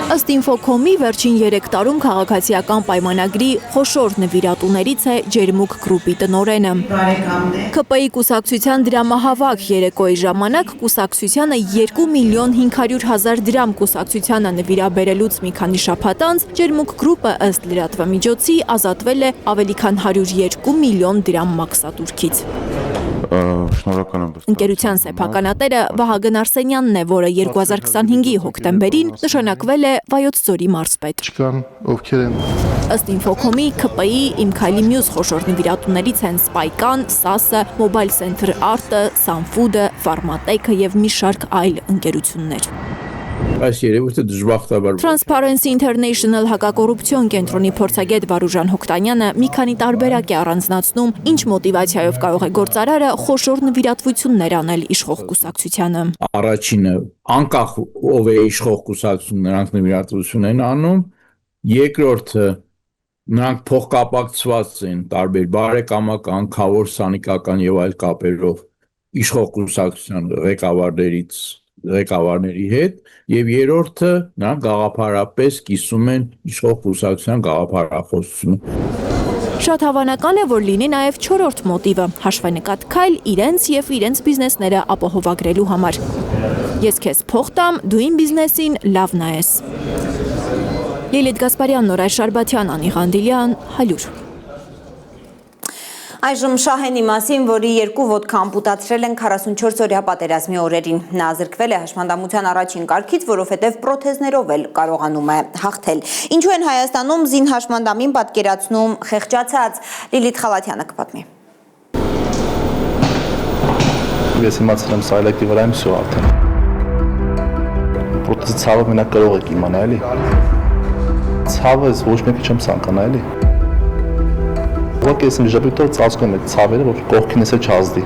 Ըստ Ինֆոկոմի վերջին 3 տարում քաղաքացիական պայմանագրի խոշոր նվիրատուներից է Ջերմուկ գրուպի տնօրենը։ ԿՊ-ի կուսակցության դրամահավաք երեկոյի ժամանակ կուսակցությանը 2 միլիոն 500 հազար դրամ կուսակցությանը նվիրաբերելուց մի քանի շաբաթ անց Ջերմուկ գրուպը ըստ լրատվամիջոցի ազատվել է ավելի քան 102 միլիոն դրամ մաքսատուրքից։ Ընկերության սեփականատերը Վահագն Արսենյանն է, որը 2025-ի հոկտեմբերին նշանակվել է Վայոց ձորի մարզպետ։ Ըստ Ինֆոկոմի, ԿՊ-ի Իմ քայլի մյուս խոշոր նվիրատուներից են Spike-ան, SAS-ը, Mobile Center Art-ը, Sunfood-ը, Pharmatech-ը եւ մի շարք այլ ընկերություններ։ Այս երևույթը դժբախտաբար Transparency International հակակոռուպցիոն կենտրոնի փորձագետ Վարուժան Հոկտանյանը մի քանի տարբերակ է առանձնացնում, ինչ մոտիվացիայով կարող է գործարարը խոշոր նվիրատվություններ անել իշխող կուսակցությանը։ Առաջինը անկախ ով է իշխող կուսակցություն, նրանք նվիրատվություն են անում, երկրորդը նրանք փոխկապակցված են տարբեր բարեկամական, քավոր, սանիկական եւ այլ կապերով իշխող կուսակցության ղեկավարների հետ, եւ երրորդը նրանք գաղափարապես կիսում են իշխող կուսակցության գաղափարախոսությունը։ Շատ հավանական է, որ լինի նաև 4-րդ մոտիվը՝ հաշվենկատ քայլ իրենց եւ իրենց բիզնեսները ապահովագրելու համար։ Ես քեզ փող տամ, դու իմ բիզնեսին լավ նայես։ Լիլիթ Գասպարյան, Նորայր Շարբաթյան, Անի Ղանդիլյան, Հայլուր։ Այժմ Շահենի մասին, որի 2 ոտքա ամպուտացրել են 44-օրյա պատերազմի օրերին։ Նա զրկվել է հաշմանդամության առաջին կարգից, որովհետև պրոթեզներով էլ կարողանում է հաղթել։ Ինչու են Հայաստանում զին հաշմանդամին պատկերացնում խեղճացած։ Լիլիթ Խալաթյանը կպատմի։ Ես իմացել եմ սայլակի վրա եմ սու արդեն։ Պրոթեզի ցավը մենակ կարող եք իմանալ, էլի։ Ցավը ոչ մեկի չեմ ցանկանա, էլի։ Ուղղակի ես իմ ժպիտով ծածկում եմ այդ ցավերը, որ կողքին ես չազդի։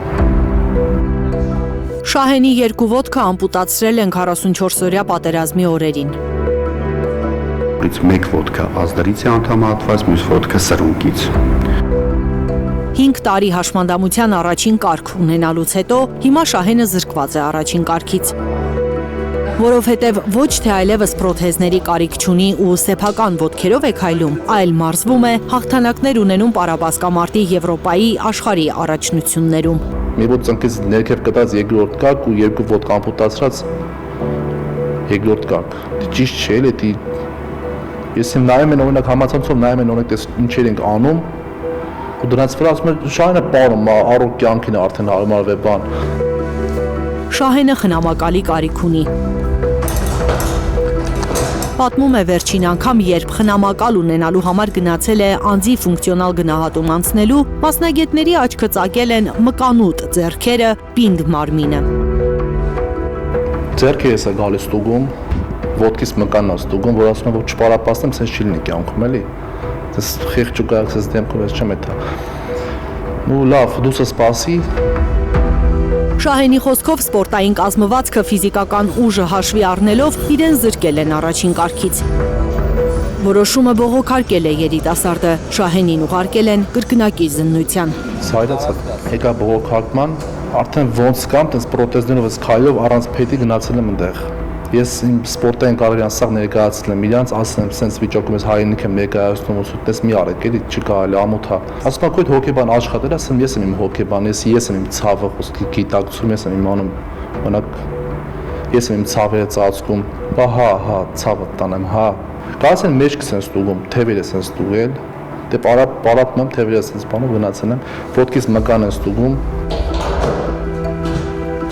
Շահենի 2 ոտքա ամպուտացրել են 44-օրյա պատերազմի օրերին։ Մեկ ոտքա ազդարից է անդամատված, մյուս ոտքա սրունկից։ 5 տարի հաշմանդամության առաջին կարգ ունենալուց հետո հիմա Շահենը զրկված է առաջին կարգից։ Որովհետև ոչ թե այլևս պրոթեզների կարիք չունի ու սեփական ոտքերով է քայլում, այլ մարզվում է հաղթանակներ ունենում պարաբասկամարտի Եվրոպայի աշխարհի առաջնություններում։ Մի ոտ ծնկից ներքև կտած երկրորդ կարգ ու 2 ոտք ամպուտացրած երկրորդ կարգ։ Ճիշտ չէ, էլի ես իմ նայում եմ օրինակ համացանցով նայում եմ օրինակ ինչեր ենք անում ու դրանց վրա ասում եմ Շահենը պարում, առօր կյանքին է արդեն հարմար է բան։ Շահենը խնամակալի կարիք ունի։ Պատմում է վերջին անգամ, երբ խնամակալ ունենալու համար գնացել է անձի ֆունկցիոնալ գնահատում անցնելու, մասնագետների աչքը ծակել են մկանուտ ձեռքերը, պինդ մարմինը։ Ձեռքը ես է գալիս ստուգում, ոտքից մկանն է ստուգում, որ ասում եմ, որ չպարապացնեմ, սենց չի լինի կյանքում, էլի։ Ես խիղճ ու կայակ սենց դեմքով ես չեմ էթա։ Ու լավ, դու սպասի։ Շահենի խոսքով սպորտային կազմվածքը ֆիզիկական ուժը հաշվի առնելով իրեն զրկել են առաջին կարգից։ Որոշումը բողոքարկել է երիտասարդը, Շահենին ուղարկել են կրկնակի զննության։ Սայլացա, եկա բողոքարկման, արդեն ոնց կամ տես պրոթեզներով ես քայլով առանց փետի գնացել եմ այնտեղ։ Ես իմ սպորտային կարիերան սաղ ներկայացրել եմ իրանց, ասել եմ, սենց վիճակում ես հայրենիք եմ ներկայացնում, ու տես մի արեք, էլի չի կարելի ամոթա։ Ասում եք, այդ հոկեբան աշխատել, ասեմ, ես եմ իմ հոկեբան, ես եմ իմ ցավը, խոսքի գիտակցում, ես եմ իմանում, մենակ ես եմ իմ ցավերը ծածկում, բա հա, ցավը տանեմ, հա։ Գալիս են մեջքս են ստուգում, թևեր ես են ստուգել, դե պարապում եմ, թևեր ես են սպանում, գնացել եմ, ոտքից մկան են ստուգում։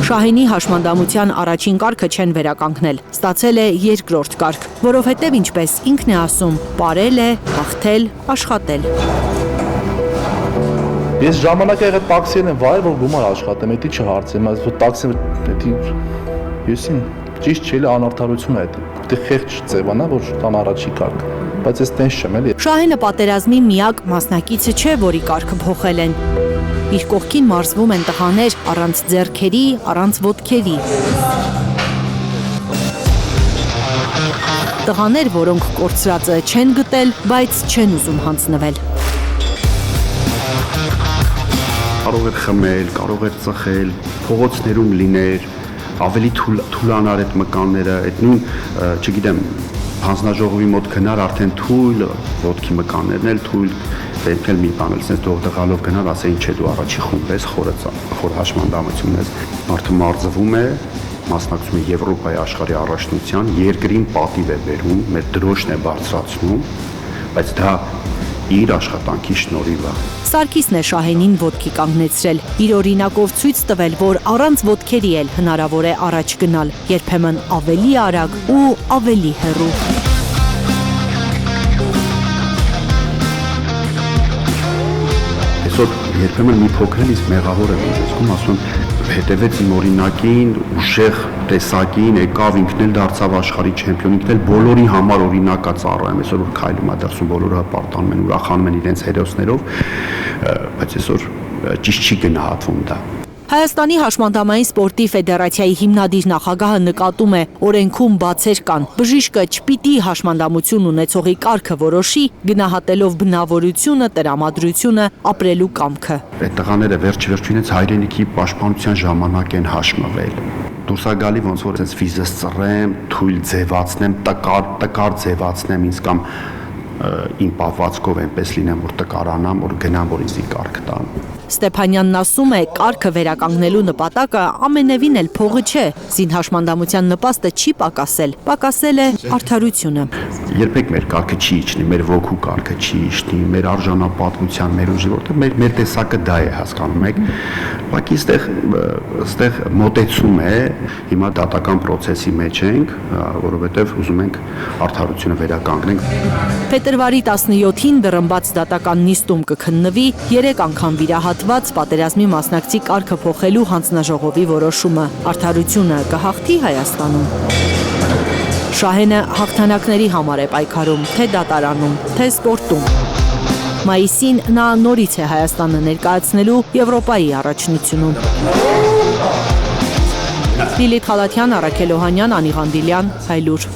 Շահենի հաշմանդամության առաջին կարգը չեն վերականգնել, ստացել է երկրորդ կարգ, որովհետև ինչպես ինքն է ասում, պարել է, հաղթել, աշխատել։ Ես ժամանակը եղել տաքսիել եմ վայր, որ գումար աշխատեմ, էդի չհարցեմ, այս որ տաքսի, էդի եսին ճիշտ չէ, անարդարություն է այդ։ Պետք է խեղճ ձևանա, որ տան առաջի կարգ, բայց ես տենց չեմ, էլի։ Շահենը պատերազմի միակ մասնակիցը չէ, որի կարգը փոխել են։ Իր կողքին մարզվում են տղաներ առանց ձեռքերի, առանց ոտքերի։ Տղաներ, որոնք կորցրածը չեն գտել, բայց չեն ուզում հանձնվել։ կարող էր խմել, կարող էր ծխել, փողոցներում լիներ, ավելի թուլանար այդ մկանները, այդ նույն, չգիտեմ, հանձնաժողովի մոտ գնար արդեն թույլ, ոտքի մկաններն էլ թույլ, պետք է մի բան էլ sense դողդղալով գնար, ասեին չէ դու առաջի խումբ ես, խոր հաշմանդամություն ես, մարդը մարզվում է, մասնակցում է Եվրոպայի աշխարհի առաջնության, երկրին պատիվ է բերում, մեր դրոշն է բարձրացնում, բայց դա իր աշխատանքի շնորհիվ է։ Սարգիսն է Շահենին ոտքի կանգնեցրել, իր օրինակով ցույց տվել, որ առանց ոտքերի էլ հնարավոր է առաջ գնալ, երբեմն ավելի արագ ու ավելի հեռու։ Այսօր երբեմն մի փոքր էլ իսկ մեղավոր եմ զգում, ասում հետևեց իմ օրինակին, ուժեղ տեսակին, եկավ ինքն էլ դարձավ աշխարհի չեմպիոն, ինքն էլ բոլորի համար օրինակա ծառայում, այսօր որ քայլում է դրսում բոլորը հպարտանում են, ուրախանում են իրենց հերոսներով, բայց այսօր ճիշտ չի գնահատվում դա։ Հայաստանի հաշմանդամային սպորտի ֆեդերացիայի հիմնադիր նախագահը նկատում է, օրենքում բացեր կան, բժիշկը չպիտի հաշմանդամություն ունեցողի կարգը որոշի, գնահատելով բնավորությունը, տրամադրությունը, ապրելու կամքը։ Այդ տղաները վերջ-վերջինից հայրենիքի պաշտպանության ժամանակ են հաշմվել։ Դուրս է գալի ոնց որ այս վիզս ծռեմ, թույլ ձևացնեմ, տկար ձևացնեմ ինձ կամ իմ պահվածքով այնպես լինեմ, որ տկարանամ, որ գնամ, որ ինձ կարգ տան։ Ստեփանյանն ասում է, կարգը վերականգնելու նպատակը ամենևին էլ փողը չէ, զինհաշմանդամության նպաստը չի պակասել, պակասել է արդարությունը։ Երբեք մեր կարգը չի իջնի, մեր ոգու կարգը չի իջնի, մեր արժանապատվության, մեր ուժի, որտեղ մեր տեսակը դա է, հասկանում եք։ Ուղղակի այստեղ մոտեցում է, հիմա դատական process-ի մեջ ենք, որովհետև ուզում ենք արդարությունը վերականգնենք։ Փետրվարի 17-ին դռնբաց դատական նիստում կքննվի 3 անգամ վիրահատված պատերազմի մասնակցի կարգը փոխելու հանձնաժողովի որոշումը։ Արդարությունը կհաղթի Հայաստանում։ Շահենը հաղթանակների համար է պայքարում, թե դատարանում, թե սպորտում։ Մայիսին նա նորից է Հայաստանը ներկայացնելու Եվրոպայի առաջնությունում։ Լիլիթ Խալաթյան, Արաքել Օհանյան, Անի Ղանդիլյան, Հայլուր։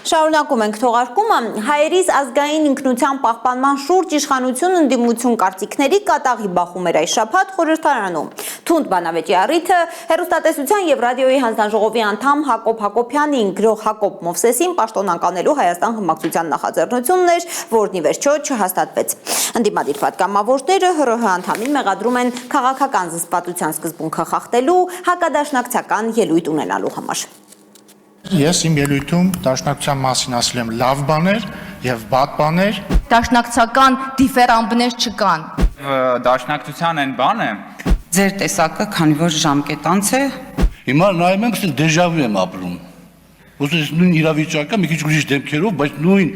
Շարունակում ենք թողարկումը, հայերիս ազգային ինքնության պահպանման շուրջ իշխանություն ընդդիմություն կարծիքների կատաղի բախում էր այս շաբաթ խորհրդարանում։ Թունդ բանավեճի առիթը հեռուստատեսության եւ ռադիոյի հանձնաժողովի անդամ Հակոբ Հակոբյանին, գրող Հակոբ Մովսեսին պաշտոնանկանելու Հայաստան խմբակցության նախաձեռնությունն էր, որն ի վերջո չհաստատվեց։ Ընդդիմադիր պատգամավորները ՀՌՀ անդամին մեղադրում են քաղաքական զսպվածության սկզբունքը խախտելու, հակադաշնակցական ելույթ ունենալու համար։ Ես իմ ելույթում դաշնակցության մասին ասել եմ լավ բաներ եւ վատ բաներ։ Դաշնակցական դիֆերանբներ չկան։ Դաշնակցության այն բանը ձեր տեսակը, քանի որ ժամկետանց է։ Հիմա նայում եմ, ասել դեժավյու եմ ապրում։ Ոսից նույն իրավիճակը մի քիչ ուրիշ դեմքերով, բայց նույն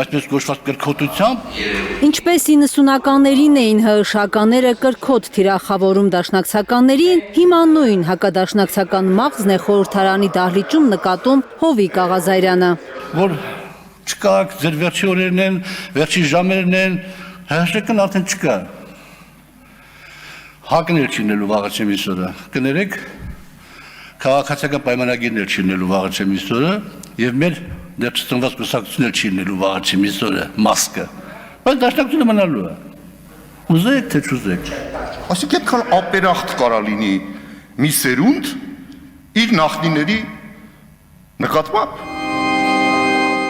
այսպես կոչված կրկոտությամբ։ Ինչպես 90-ականներին էին ՀԸՇ-ականները կրկոտ թիրախավորում դաշնակցականներին, հիմա նույն հակադաշնակցական մաղձն է խորհրդարանի դահլիճում նկատում Հովիկ Աղազարյանը։ Որ չկաք, ձեր վերջի օրերն են, վերջի ժամերն են, ՀՀՇ-կն արդեն չկա։ Հակներ չինելու վաղը չեմիսորը, կներեք, քաղաքացիական պայմանագիրներ չինելու վաղը չեմիսորը և մեր դեռ չծնված կուսակցություններ չինելու վաղը չեմիսորը, մասկը, բայց դաշնակցությունը մնալու է, ուզեք թե չուզեք։ Այսինքն այդքան ապերախտ կարա լինի մի սերունդ իր նախնիների նկատմամբ։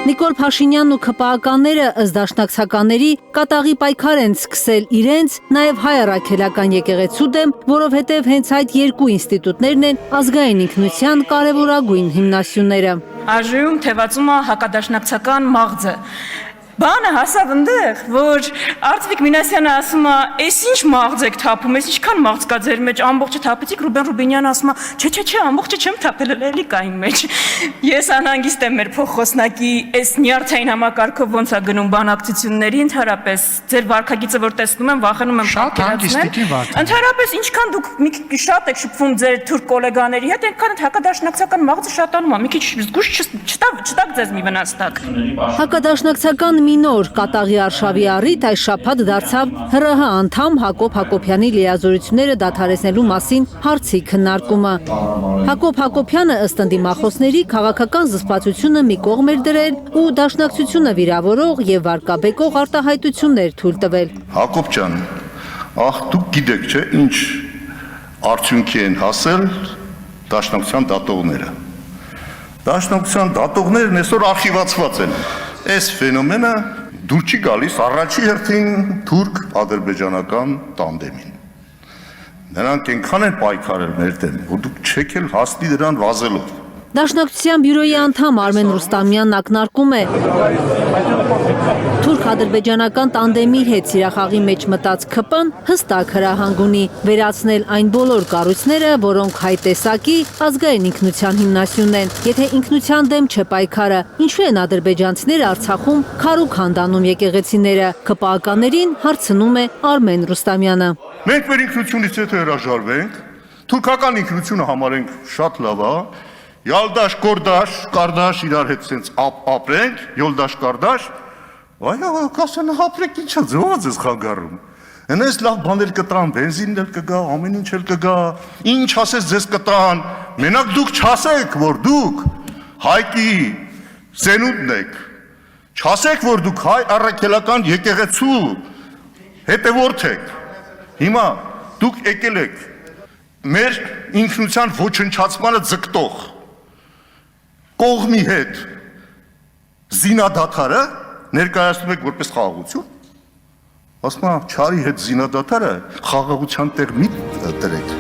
Նիկոլ Փաշինյանն ու ՔՊԱ-ականները ըստ դաշնակցականների կատաղի պայքար են սկսել իրենց, նաև հայ առաքելական եկեղեցու դեմ, որովհետև հենց այդ երկու ինստիտուտներն են ազգային ինքնության կարևորագույն հիմնասյուները։ Աժում թևածում է հակադաշնակցական մաղձը։ Բանը հասավ ընդեղ, որ Արծվիկ Մինասյանը ասում է, «Էս ինչ մաղձ եք թափում, էս ինչքան մաղձ կա ձեր մեջ, ամբողջը թափեցիք», Ռուբեն Ռուբինյանը ասում է, «Չէ, ամբողջը չեմ թափել, էլի կա իմ մեջ»։ Ես անհանգիստ եմ մեր փոխոսնակի այս նյարդային համակարգով ոնց է գնում բանակցությունների, ընդհանրապես ձեր վարքագիծը որ տեսնում եմ, վախենում եմ պատկերացնել։ Ընդհանրապես ինչքան դուք մի քիչ շատ եք շփվում ձեր թուրք գոլեգաների հետ, այնքան հակադաշնակցական մաղձը շատանում է, մի քիչ զգուշ չտակ ձեզ մի վնաս տակ։ Հակադաշնակցական մի նոր կատաղի արշավի առիթ այս շաբաթ դարձավ ՀՌՀ անդամ Հակոբ Հակոբյանի լիազորությունները դադարեցնելու մասին հարցի քննարկումը։ Հակոբ Հակոբյանը ըստ ընդդիմախոսների քաղաքական զսպվածությունը մի կողմ էր դրել ու դաշնակցությունը վիրավորող եւ վարկաբեկող արտահայտություններ թույլ տվել։ Հակոբ ջան, դուք գիտեք, չէ՞, ինչ արդյունքի են հասել դաշնակցության դատողները։ Դաշնակցության դատողներն այսօր արխիվացված են։ Այս ֆենոմենը դուր չի գալիս առաջի հերթին թուրք-ադրբեջանական տանդեմին։ Նրանք այնքան են պայքարել մեր դեմ, որ դուք չեք էլ հասնի դրան վազելով։ Դաշնակցության բյուրոյի անդամ Արմեն Ռուստամյանն ակնարկում է թուրք-ադրբեջանական տանդեմի հետ սիրախաղի մեջ մտած ՔՊ-ն հստակ հրահանգ ունի վերացնել այն բոլոր կառույցները, որոնք հայ տեսակի ազգային ինքնության հիմնասյունն են։ Եթե ինքնության դեմ չէ պայքարը, ինչու են ադրբեջանցիները Արցախում քարուկ հանդանում եկեղեցիները։ ԿՊԱ-ականներին հարցնում է Արմեն Ռուստամյանը։ Մենք մեր ինքնությունից եթե հրաժարվենք, թուրքական ինքնությունը համարենք շատ լավ է, Յալդաշ, Կորդաշ, Կարդաշ իրար հետ սենց ապրենք, Յոլդաշ, Կարդաշ, կասեն ապրենք ինչա ձված ես խանգարում։ Հենց լավ բաներ կտան, բենզինն էլ կգա, ամեն ինչ էլ կգա, ինչ ասես ձեզ կտան, մենակ դուք չասեք, որ դուք հայկի սենունդն եք, չասեք, որ դուք հայ առաքելական եկեղեցու հետևորդ եք։ Հիմա դուք եկել եք մեր ինքնության ոչնչացմանը ձգտող կողմի հետ զինադադարը ներկայացնում եք որպես խաղաղություն։ Ասում եմ, չարի հետ զինադադարը խաղաղության տեղ մի դրեք։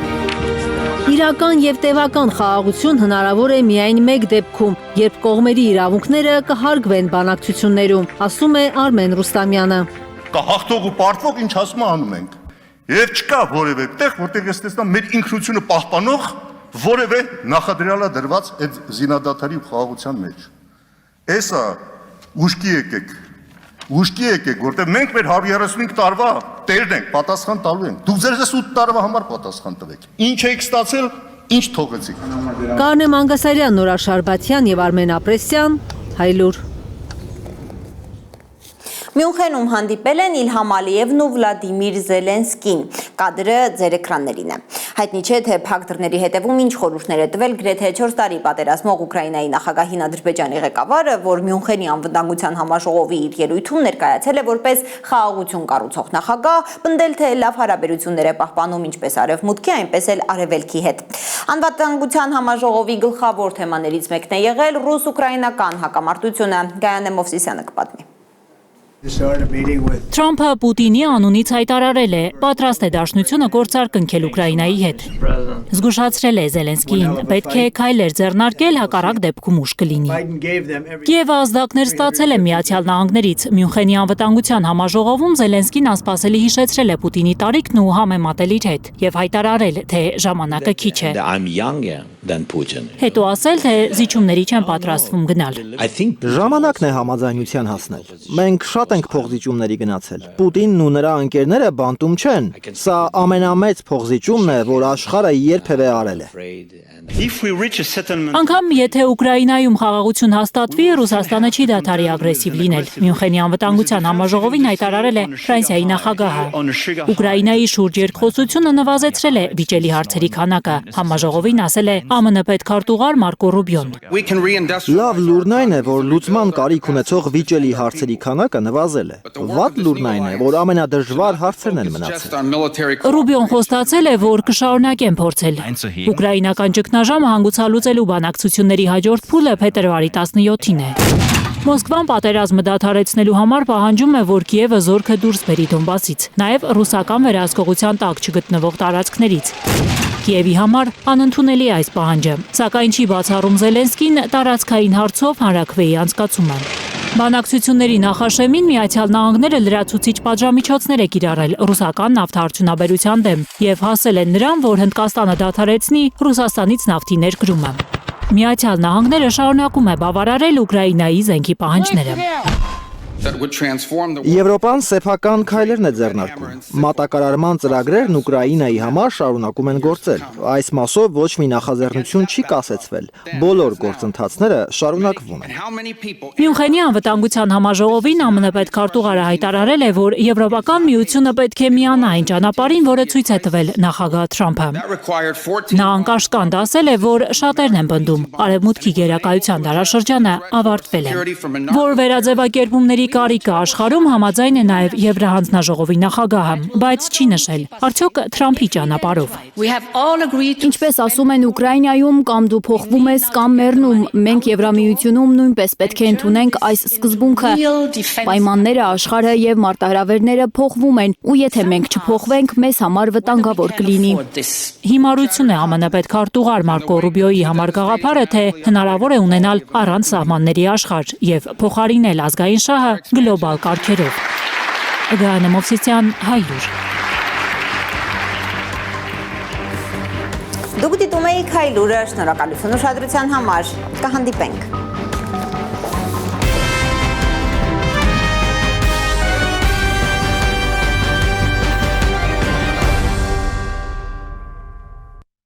Իրական եւ տևական խաղաղություն հնարավոր է միայն մեկ դեպքում, երբ կողմերի իրավունքները կհարգվեն բանակցություններում, ասում է Արմեն Ռուստամյանը։ Կա հաղթող ու պարտվող, ինչ ասում անում ենք։ Եվ չկա որևէ տեղ, որտեղ ես տեսնամ մեր ինքնությունը պահպանող որևէ նախադրյալա դրված այդ զինադադարի ու խաղաղության մեջ։ Էսա ուշքի եկեք, որտեղ մենք մեր 135 տարվա տերն ենք, պատասխան տալու ենք։ Դուք ձեզ 8 տարվա համար պատասխան տվեք։ Ինչ եք ստացել, ինչ թողեցիք։ Կարնե Մանգասարյան, Նորա Շարբաթյան եւ Արմեն Ապրեսյան, Հայլուր։ Մյունխենում հանդիպել են Իլհամ Ալիևն ու Վլադիմիր Զելենսկին։ Կադրը ձեր էկրաններին է։ Հայտնի չէ, թե փակ դռների հետևում ինչ խորհուրդներ է տվել գրեթե 4 տարի պատերազմող Ուկրաինայի նախագահին Ադրբեջանի ղեկավարը, որ Մյունխենի անվտանգության համաժողովի իր ելույթում ներկայացել է որպես խաղաղություն կառուցող նախագահ, պնդել թե լավ հարաբերություններ է պահպանում ինչպես Արևմուտքի, այնպես էլ Արևելքի հետ։ Անվտանգության համաժողովի գլխավոր թեմաներից մեկն է եղել ռուս-ուկրաինական հակամարտությունը։ Գայանե Մովսիսյանը կպատմի։ Թրամփը Պուտինի անունից հայտարարել է, պատրաստ է դաշնությունը գործար կնքել Ուկրաինայի հետ։ Զգուշացրել է Զելենսկիին, պետք է քայլեր ձեռնարկել, հակառակ դեպքում ուշ կլինի։ Կիևը ազդակներ ստացել է Միացյալ Նահանգներից։ Մյունխենի անվտանգության համաժողովում Զելենսկին անսպասելի հիշեցրել է Պուտինի տարիքն ու համեմատել իր հետ եւ հայտարարել, թե ժամանակը քիչ է։ Հետո ասել, թե զիջումների չեն պատրաստվում գնալ։ Ժամանակն է համաձայնության հասնել։ Մենք շատ ենք փոխզիջումների գնացել։ Պուտինն ու նրա ընկերները բանտում չեն։ Սա ամենամեծ փոխզիջումն է, որ աշխարհը երբևէ արել է։ Անգամ եթե Ուկրաինայում խաղաղություն հաստատվի, Ռուսաստանը չի դադարի ագրեսիվ լինել։ Մյունխենի անվտանգության համաժողովին հայտարարել է Ֆրանսիայի նախագահը։ Ուկրաինայի շուրջ երկխոսությունը նվազեցրել է վիճելի հարցերի քանակը։ Համաժողովին ասել է ԱՄՆ պետքարտուղար Մարկո Ռուբիոն։ Լավ լուրն այն է, որ լուծման կարիք ունեցող վիճելի հարցերի քանակը նվազել է։ Վատ լուրն այն է, որ ամենադժվար հարցերն են մնացել։ Ռուբիոն խոստացել է, որ կշարունակեն փորձել։ Ուկրաինական ճգնաժամը հանգուցալուծելու բանակցությունների հաջորդ փուլը փետրվարի 17-ին է։ Մոսկվան պատերազմը դադարեցնելու համար պահանջում է, որ Կիևը զորքը դուրս բերի Դոնբասից, նաև ռուսական վերահսկողության տակ չգտնվող տարածքներից։ Կիևի համար անընդունելի այս պահանջը, սակայն չի բացառում Զելենսկին տարածքային հարցով հանրաքվեի անցկացումը։ Բանակցությունների նախաշեմին Միացյալ Նահանգները լրացուցիչ պատժամիջոցներ է կիրառել ռուսական նավթարդյունաբերության դեմ եւ հասել են նրան, որ Հնդկաստանը դադարեցնի Ռուսաստանից նավթի ներկրումը։ Միացյալ Նահանգները շարունակում է բավարարել Ուկրաինայի զենքի պահանջները։ Եվրոպան սեփական քայլերն է ձեռնարկում։ Մատակարարման ծրագրերն Ուկրաինայի համար շարունակում են գործել։ Այս մասով ոչ մի նախաձեռնություն չի կասեցվել։ Բոլոր գործընթացները շարունակվում են։ Մյունխենի անվտանգության համաժողովին ԱՄՆ պետքարտուղարը հայտարարել է, որ Եվրոպական միությունը պետք է միանա այն ճանապարհին, որը ցույց է տվել նախագահ Թրամփը։ Նա անկաշկանդ ասել է, որ շատերն են պնդում, Արևմուտքի գերակայության դարաշրջանը ավարտվել է։ Որ վերաձևակերպումների կարիքը աշխարհում համաձայն է նաև Եվրահանձնաժողովի նախագահը, բայց չի նշել, արդյոք Թրամփի ճանապարհով։ Ինչպես ասում են Ուկրաինայում, կամ դու փոխվում ես, կամ մեռնում, մենք Եվրամիությունում նույնպես պետք է ընդունենք այս սկզբունքը։ Պայմանները, աշխարհը եւ մարտահրավերները փոխվում են, ու եթե մենք չփոխվենք, մեզ համար վտանգավոր կլինի։ Հիմարություն է ԱՄՆ պետքարտուղար Մարկո Ռուբիոյի համար գաղափարը, թե հնարավոր է ունենալ առանց սահմանների աշխարհ եւ փոխարինել ազգային շահը գլոբալ կարգերով։ Գայանե Մովսիսյան, Հայլուր։ Դուք դիտում եք Հայլուրը, շնորհակալություն ուշադրության համար։ Կհանդիպենք։